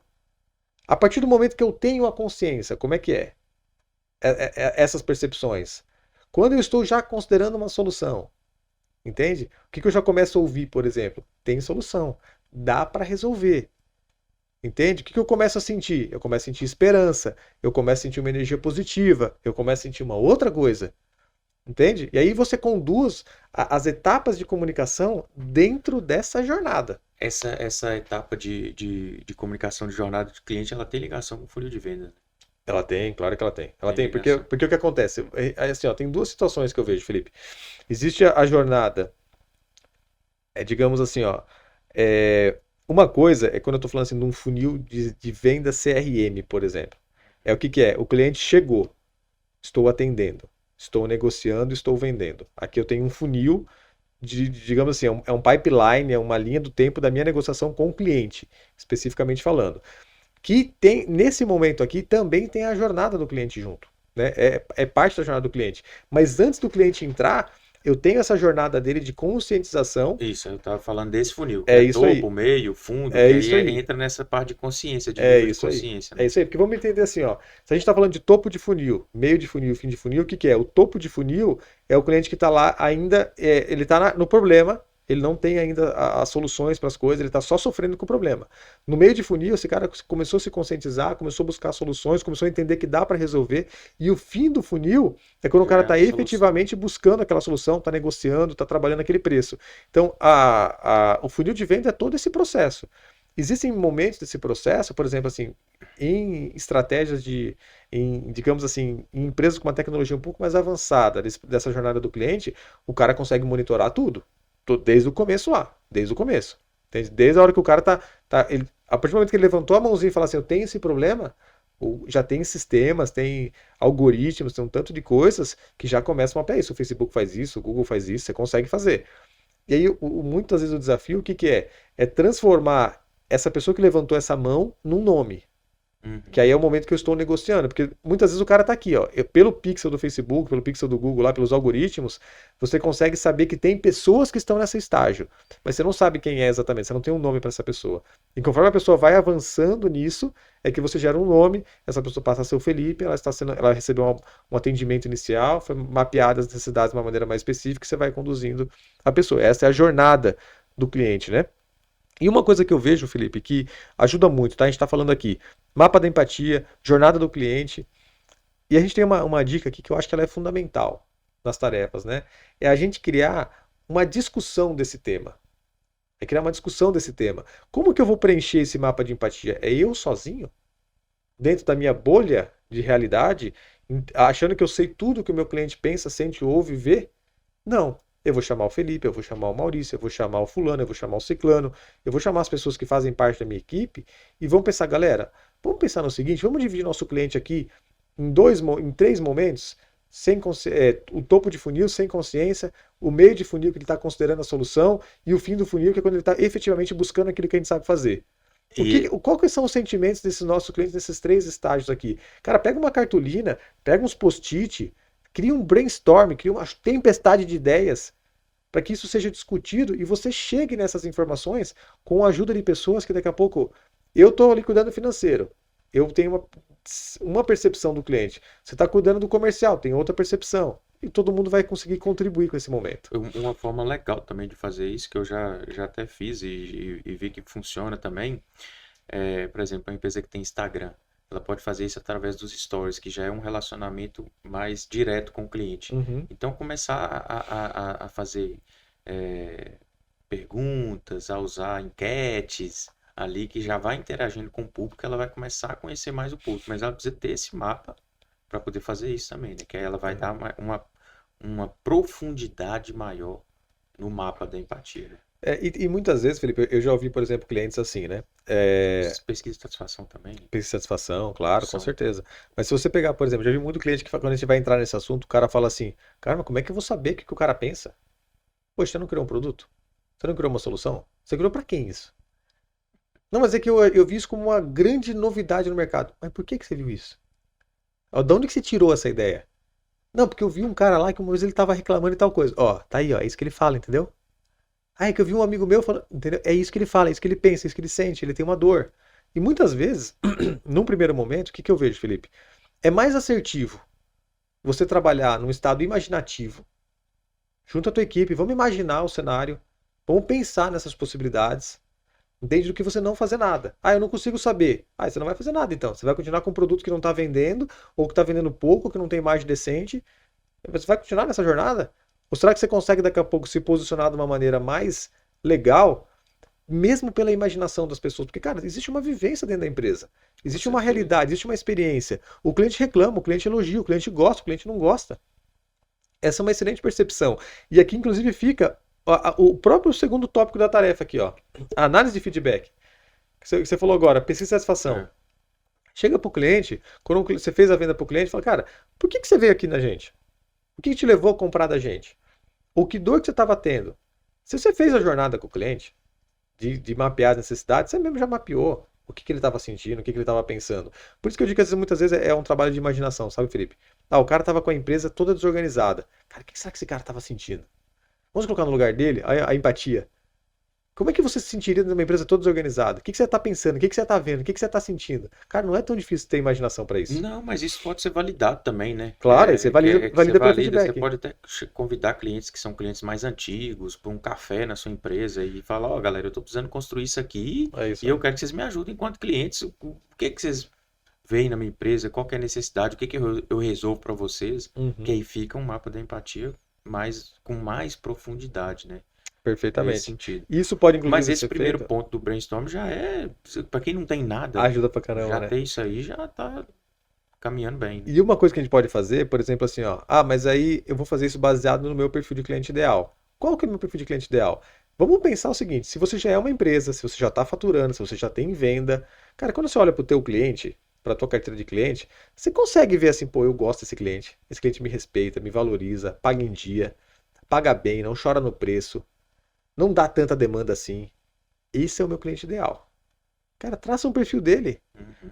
A partir do momento que eu tenho a consciência, como é que é? Essas percepções. Quando eu estou já considerando uma solução, entende? O que que eu já começo a ouvir, por exemplo? Tem solução. Dá para resolver. Entende? O que que eu começo a sentir? Eu começo a sentir esperança, eu começo a sentir uma energia positiva, eu começo a sentir uma outra coisa. Entende? E aí você conduz as etapas de comunicação dentro dessa jornada. Essa etapa de comunicação de jornada de cliente, ela tem ligação com o funil de venda. Ela tem, claro que ela tem. Ela Tem tem, porque ligação. o que acontece? Assim, ó, tem duas situações que eu vejo, Felipe. Existe a jornada, digamos assim, ó, Uma coisa é quando eu estou falando assim de um funil de venda CRM, por exemplo. É o que é? O cliente chegou, estou atendendo, estou negociando, estou vendendo. Aqui eu tenho um funil digamos assim, é um pipeline, é uma linha do tempo da minha negociação com o cliente, especificamente falando. Que tem, nesse momento aqui, também tem a jornada do cliente junto. Né? É parte da jornada do cliente. Mas antes do cliente entrar, eu tenho essa jornada dele de conscientização. Isso, eu estava falando desse funil, que É é isso aí. topo, meio, fundo, É que isso aí aí. entra nessa parte de consciência, de É nível de isso aí. consciência. Né? É isso aí, porque vamos entender assim, ó. Se a gente está falando de topo de funil, meio de funil, fim de funil, o que é? O topo de funil é o cliente que está lá ainda, ele está no problema, ele não tem ainda as soluções para as coisas, ele está só sofrendo com o problema. No meio de funil, esse cara começou a se conscientizar, começou a buscar soluções, começou a entender que dá para resolver, e o fim do funil é quando o cara está efetivamente buscando aquela solução, está negociando, está trabalhando aquele preço. Então, o funil de venda é todo esse processo. Existem momentos desse processo, por exemplo, assim, em estratégias digamos assim, em empresas com uma tecnologia um pouco mais avançada dessa jornada do cliente, o cara consegue monitorar tudo, desde o começo lá, desde o começo. Desde a hora que o cara a partir do momento que ele levantou a mãozinha e falou assim, eu tenho esse problema, já tem sistemas, tem algoritmos, tem um tanto de coisas que já começam a mapear isso. O Facebook faz isso, o Google faz isso, você consegue fazer. E aí, muitas vezes o desafio, o que é? É transformar essa pessoa que levantou essa mão num nome. Que aí é o momento que eu estou negociando, porque muitas vezes o cara está aqui, ó, pelo pixel do Facebook, pelo pixel do Google, lá pelos algoritmos, você consegue saber que tem pessoas que estão nesse estágio, mas você não sabe quem é exatamente, você não tem um nome para essa pessoa. E conforme a pessoa vai avançando nisso, é que você gera um nome, essa pessoa passa a ser o Felipe, ela recebeu um atendimento inicial, foi mapeada as necessidades de uma maneira mais específica, e você vai conduzindo a pessoa. Essa é a jornada do cliente, né? E uma coisa que eu vejo, Felipe, que ajuda muito, tá? A gente está falando aqui, mapa da empatia, jornada do cliente, e a gente tem uma dica aqui que eu acho que ela é fundamental nas tarefas, né? É a gente criar uma discussão desse tema. É criar uma discussão desse tema. Como que eu vou preencher esse mapa de empatia? É eu sozinho? Dentro da minha bolha de realidade, achando que eu sei tudo que o meu cliente pensa, sente, ouve, vê? Não. Eu vou chamar o Felipe, eu vou chamar o Maurício, eu vou chamar o fulano, eu vou chamar o ciclano, eu vou chamar as pessoas que fazem parte da minha equipe e vamos pensar, galera, vamos pensar no seguinte, vamos dividir nosso cliente aqui em 3 momentos, o topo de funil sem consciência, o meio de funil que ele está considerando a solução e o fim do funil que é quando ele está efetivamente buscando aquilo que a gente sabe fazer. Qual que são os sentimentos desses nossos clientes nesses 3 estágios aqui? Cara, pega uma cartolina, pega uns post-it, cria um brainstorm, cria uma tempestade de ideias para que isso seja discutido e você chegue nessas informações com a ajuda de pessoas que daqui a pouco eu estou ali cuidando do financeiro, eu tenho uma percepção do cliente, você está cuidando do comercial, tem outra percepção e todo mundo vai conseguir contribuir com esse momento. Uma forma legal também de fazer isso, que eu já até fiz e vi que funciona também, por exemplo, a empresa que tem Instagram. Ela pode fazer isso através dos stories, que já é um relacionamento mais direto com o cliente. Então, começar a fazer perguntas, a usar enquetes ali, que já vai interagindo com o público, ela vai começar a conhecer mais o público. Mas ela precisa ter esse mapa para poder fazer isso também, né? Que aí ela vai dar uma profundidade maior no mapa da empatia, né? E muitas vezes, Felipe, eu já ouvi, por exemplo, clientes assim, né? Pesquisa de satisfação também. Pesquisa de satisfação, claro, com certeza. Mas se você pegar, por exemplo, já vi muito cliente que quando a gente vai entrar nesse assunto, o cara fala assim, cara, mas como é que eu vou saber o que o cara pensa? Poxa, você não criou um produto? Você não criou uma solução? Você criou para quem isso? Não, mas é que eu vi isso como uma grande novidade no mercado. Mas por que você viu isso? De onde que você tirou essa ideia? Não, porque eu vi um cara lá que uma vez ele tava reclamando e tal coisa. Ó, tá aí, ó, é isso que ele fala, entendeu? Ah, é que eu vi um amigo meu falando, entendeu? É isso que ele fala, é isso que ele pensa, é isso que ele sente, ele tem uma dor. E muitas vezes, num primeiro momento, o que eu vejo, Felipe? É mais assertivo você trabalhar num estado imaginativo, junto à tua equipe, vamos imaginar o cenário, vamos pensar nessas possibilidades, entende? Do que você não fazer nada. Ah, eu não consigo saber. Ah, você não vai fazer nada então. Você vai continuar com um produto que não está vendendo, ou que está vendendo pouco, ou que não tem imagem decente. Você vai continuar nessa jornada? Ou será que você consegue daqui a pouco se posicionar de uma maneira mais legal, mesmo pela imaginação das pessoas? Porque, cara, existe uma vivência dentro da empresa. Existe uma realidade, existe uma experiência. O cliente reclama, o cliente elogia, o cliente gosta, o cliente não gosta. Essa é uma excelente percepção. E aqui, inclusive, fica o próprio segundo tópico da tarefa aqui, ó. A análise de feedback. Você falou agora, pesquisa de satisfação. É. Chega pro cliente, quando você fez a venda pro cliente, fala, cara, por que você veio aqui na gente? O que te levou a comprar da gente? Ou que dor que você estava tendo? Se você fez a jornada com o cliente, de mapear as necessidades, você mesmo já mapeou o que ele estava sentindo, o que ele estava pensando. Por isso que eu digo que muitas vezes é um trabalho de imaginação, sabe, Felipe? O cara estava com a empresa toda desorganizada. Cara, o que será que esse cara estava sentindo? Vamos colocar no lugar dele a empatia. Como é que você se sentiria numa empresa toda desorganizada? O que você está pensando? O que você está vendo? O que você está sentindo? Cara, não é tão difícil ter imaginação para isso. Não, mas isso pode ser validado também, né? Claro, aí você valida pelo feedback. Você pode até convidar clientes que são clientes mais antigos para um café na sua empresa e falar, ó, galera, eu estou precisando construir isso aqui e eu quero que vocês me ajudem enquanto clientes. O que vocês veem na minha empresa? Qual que é a necessidade? O que eu resolvo para vocês? Que aí fica um mapa da empatia com mais profundidade, né? Perfeitamente. Nesse sentido. Isso pode, inclusive, mas esse primeiro ponto do brainstorm já é, para quem não tem nada, ajuda pra caramba, já né? ter isso aí já tá caminhando bem. E uma coisa que a gente pode fazer, por exemplo, assim, ó, mas aí eu vou fazer isso baseado no meu perfil de cliente ideal. Qual que é o meu perfil de cliente ideal? Vamos pensar o seguinte, se você já é uma empresa, se você já está faturando, se você já tem venda, cara, quando você olha para o teu cliente, para a tua carteira de cliente, você consegue ver assim, pô, eu gosto desse cliente me respeita, me valoriza, paga em dia, paga bem, não chora no preço, não dá tanta demanda assim. Esse é o meu cliente ideal. Cara, traça um perfil dele.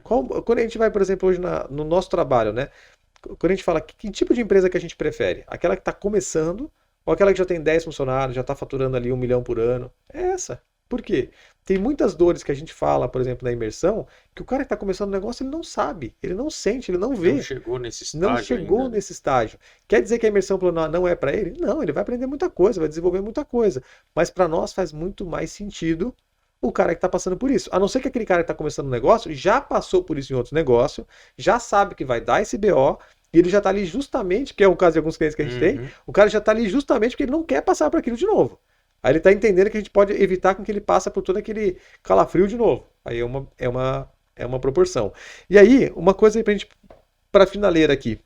Quando a gente vai, por exemplo, hoje no nosso trabalho, né? Quando a gente fala que tipo de empresa que a gente prefere? Aquela que está começando ou aquela que já tem 10 funcionários, já está faturando ali 1 milhão por ano? É essa. Por quê? Tem muitas dores que a gente fala, por exemplo, na imersão, que o cara que está começando o negócio, ele não sabe, ele não sente, ele não vê. Não chegou nesse estágio. Não chegou ainda. nesse estágio. Quer dizer que a imersão não é para ele? Não, ele vai aprender muita coisa, vai desenvolver muita coisa. Mas para nós faz muito mais sentido o cara que está passando por isso. A não ser que aquele cara que está começando um negócio já passou por isso em outros negócios, já sabe que vai dar esse BO, e ele já está ali justamente, que é o caso de alguns clientes que a gente tem, o cara já está ali justamente porque ele não quer passar por aquilo de novo. Aí ele está entendendo que a gente pode evitar com que ele passe por todo aquele calafrio de novo. Aí é uma proporção. E aí, uma coisa aí para finaleira aqui,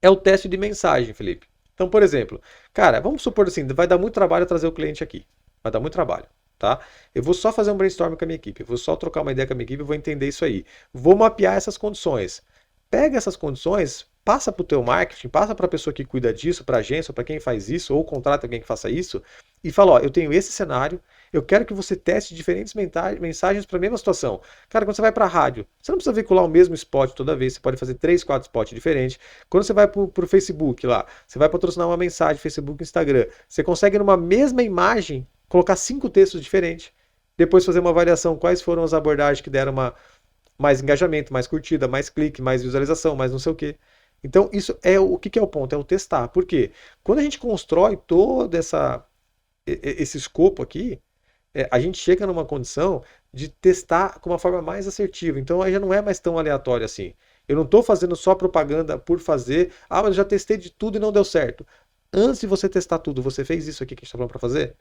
é o teste de mensagem, Felipe. Então, por exemplo, cara, vamos supor assim, vai dar muito trabalho trazer o cliente aqui. Vai dar muito trabalho. Tá? Eu vou só fazer um brainstorm com a minha equipe, eu vou só trocar uma ideia com a minha equipe, eu vou entender isso aí. Vou mapear essas condições. Pega essas condições, passa para o teu marketing, passa para a pessoa que cuida disso, para a agência, para quem faz isso, ou contrata alguém que faça isso, e fala, ó, eu tenho esse cenário, eu quero que você teste diferentes mensagens para a mesma situação. Cara, quando você vai para a rádio, você não precisa veicular o mesmo spot toda vez, você pode fazer 3, 4 spots diferentes. Quando você vai para o Facebook lá, você vai patrocinar uma mensagem, Facebook, Instagram, você consegue numa mesma imagem colocar 5 textos diferentes, depois fazer uma avaliação, quais foram as abordagens que deram mais engajamento, mais curtida, mais clique, mais visualização, mais não sei o quê. Então, isso é o que é o ponto? É o testar. Por quê? Quando a gente constrói todo esse escopo aqui, a gente chega numa condição de testar com uma forma mais assertiva. Então, aí já não é mais tão aleatório assim. Eu não estou fazendo só propaganda por fazer, mas eu já testei de tudo e não deu certo. Antes de você testar tudo, você fez isso aqui que a gente está falando para fazer?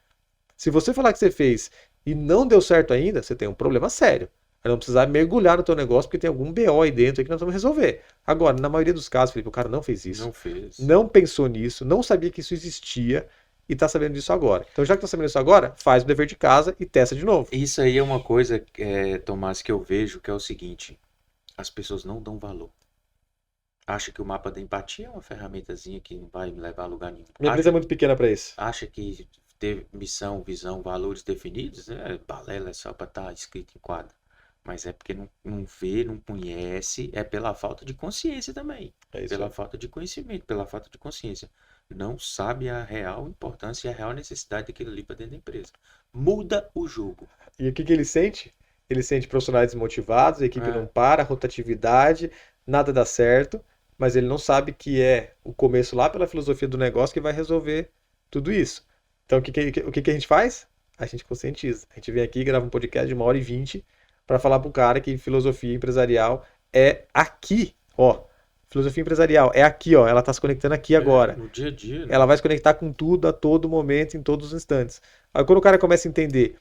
Se você falar que você fez e não deu certo ainda, você tem um problema sério. Aí não precisar mergulhar no teu negócio porque tem algum BO aí dentro aí que nós vamos resolver. Agora, na maioria dos casos, Felipe, o cara não fez isso. Não fez. Não pensou nisso, não sabia que isso existia e está sabendo disso agora. Então, já que está sabendo disso agora, faz o dever de casa e testa de novo. Isso aí é uma coisa, Tomás, que eu vejo que é o seguinte: as pessoas não dão valor. Acha que o mapa da empatia é uma ferramentazinha que não vai me levar a lugar nenhum. Minha empresa é muito pequena para isso. Acha que ter missão, visão, valores definidos balela, é só para estar escrito em quadro. Mas é porque não vê, não conhece, é pela falta de consciência também. Pela falta de conhecimento, pela falta de consciência. Não sabe a real importância e a real necessidade daquilo ali para dentro da empresa. Muda o jogo. E o que ele sente? Ele sente profissionais desmotivados, a equipe não para, rotatividade, nada dá certo, mas ele não sabe que é o começo lá pela filosofia do negócio que vai resolver tudo isso. Então, o que a gente faz? A gente conscientiza. A gente vem aqui e grava um podcast de 1h20 para falar pro cara que filosofia empresarial é aqui, ó. Filosofia empresarial é aqui, ó. Ela tá se conectando aqui agora. No dia a dia. Né? Ela vai se conectar com tudo a todo momento, em todos os instantes. Aí, quando o cara começa a entender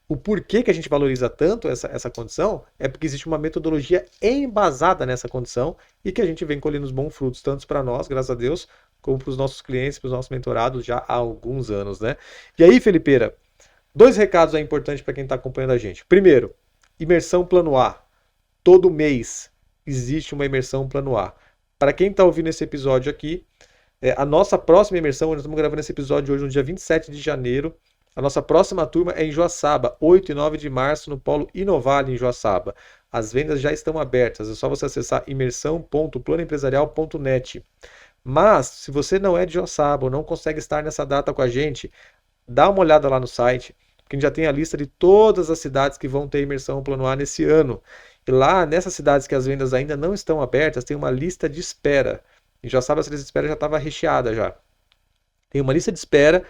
o porquê que a gente valoriza tanto essa condição, é porque existe uma metodologia embasada nessa condição e que a gente vem colhendo os bons frutos, tanto para nós, graças a Deus, como para os nossos clientes, para os nossos mentorados já há alguns anos, né? E aí, Felipeira, 2 recados aí importantes para quem está acompanhando a gente. Primeiro, Imersão Plano A. Todo mês existe uma imersão Plano A. Para quem está ouvindo esse episódio aqui, a nossa próxima imersão, nós estamos gravando esse episódio hoje no dia 27 de janeiro, a nossa próxima turma é em Joaçaba, 8 e 9 de março, no Polo Inovale, em Joaçaba. As vendas já estão abertas, é só você acessar imersão.planoempresarial.net. Mas, se você não é de Joaçaba ou não consegue estar nessa data com a gente, dá uma olhada lá no site, porque a gente já tem a lista de todas as cidades que vão ter imersão Plano A nesse ano. E lá, nessas cidades que as vendas ainda não estão abertas, tem uma lista de espera. E já sabe, essa lista de espera já estava recheada já. Tem uma lista de espera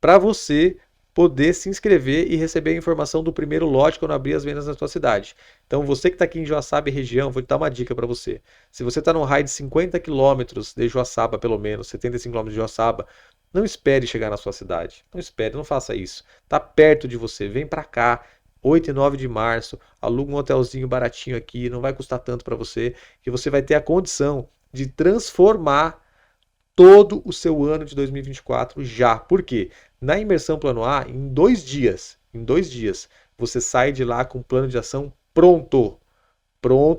para você poder se inscrever e receber a informação do primeiro lote quando abrir as vendas na sua cidade. Então, você que está aqui em Joaçaba e região, vou te dar uma dica para você. Se você está num raio de 50 quilômetros de Joaçaba, pelo menos, 75 quilômetros de Joaçaba, não espere chegar na sua cidade. Não espere, não faça isso. Está perto de você, vem para cá. 8 e 9 de março, aluga um hotelzinho baratinho aqui, não vai custar tanto para você, e você vai ter a condição de transformar todo o seu ano de 2024 já. Por quê? Na imersão Plano A, em 2 dias, você sai de lá com um plano de ação pronto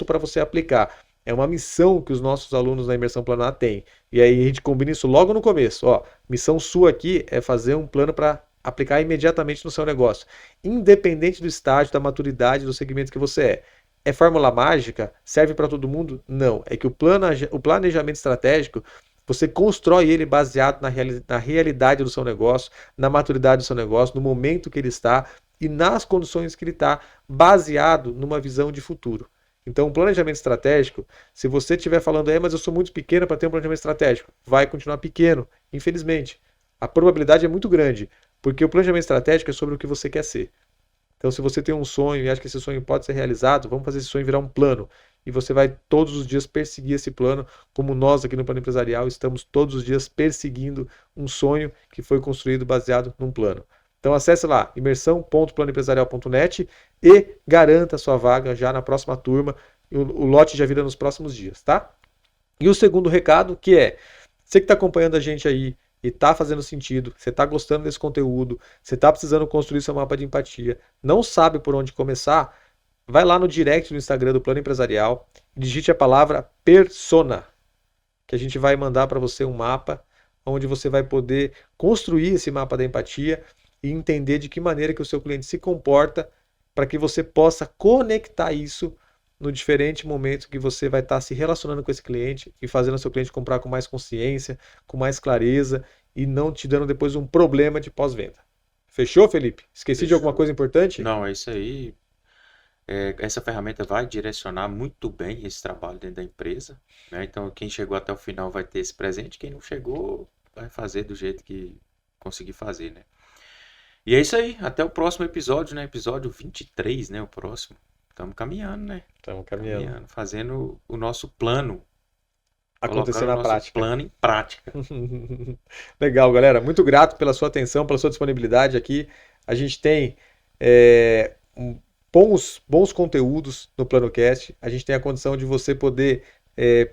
para você aplicar. É uma missão que os nossos alunos na imersão Plano A têm. E aí a gente combina isso logo no começo. Ó, missão sua aqui é fazer um plano para aplicar imediatamente no seu negócio, independente do estágio, da maturidade, do segmento que você é. É fórmula mágica? Serve para todo mundo? Não. É que o planejamento estratégico, você constrói ele baseado na realidade do seu negócio, na maturidade do seu negócio, no momento que ele está e nas condições que ele está, baseado numa visão de futuro. Então, o planejamento estratégico, se você estiver falando, mas eu sou muito pequeno para ter um planejamento estratégico, vai continuar pequeno, infelizmente. A probabilidade é muito grande, porque o planejamento estratégico é sobre o que você quer ser. Então, se você tem um sonho e acha que esse sonho pode ser realizado, vamos fazer esse sonho virar um plano. E você vai todos os dias perseguir esse plano, como nós aqui no Plano Empresarial estamos todos os dias perseguindo um sonho que foi construído baseado num plano. Então, acesse lá, imersão.planoempresarial.net e garanta a sua vaga já na próxima turma. O lote já vira nos próximos dias, tá? E o segundo recado, que é, você que está acompanhando a gente aí, e está fazendo sentido, você está gostando desse conteúdo, você está precisando construir seu mapa de empatia, não sabe por onde começar, vai lá no direct do Instagram do Plano Empresarial, digite a palavra persona, que a gente vai mandar para você um mapa, onde você vai poder construir esse mapa da empatia e entender de que maneira que o seu cliente se comporta, para que você possa conectar isso no diferente momento que você vai estar se relacionando com esse cliente e fazendo o seu cliente comprar com mais consciência, com mais clareza e não te dando depois um problema de pós-venda. Fechou, Felipe? Esqueci de alguma coisa importante? Não, é isso aí. Essa ferramenta vai direcionar muito bem esse trabalho dentro da empresa, né? Então, quem chegou até o final vai ter esse presente, quem não chegou vai fazer do jeito que conseguir fazer, né? E é isso aí, até o próximo episódio, né? Episódio 23, né? O próximo. Estamos caminhando, né? Estamos caminhando. Fazendo o nosso plano acontecer na prática. Plano em prática. Legal, galera. Muito grato pela sua atenção, pela sua disponibilidade aqui. A gente tem bons conteúdos no PlanoCast. A gente tem a condição de você poder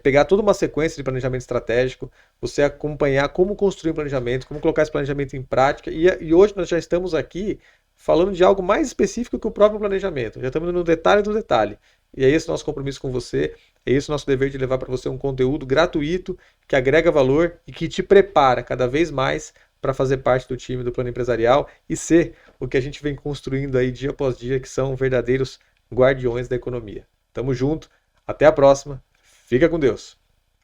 pegar toda uma sequência de planejamento estratégico, você acompanhar como construir um planejamento, como colocar esse planejamento em prática. E hoje nós já estamos aqui falando de algo mais específico que o próprio planejamento. Já estamos no detalhe do detalhe. E é esse o nosso compromisso com você, é esse o nosso dever de levar para você um conteúdo gratuito, que agrega valor e que te prepara cada vez mais para fazer parte do time do Plano Empresarial e ser o que a gente vem construindo aí dia após dia, que são verdadeiros guardiões da economia. Tamo junto, até a próxima, fica com Deus.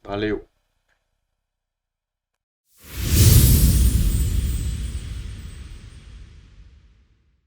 Valeu.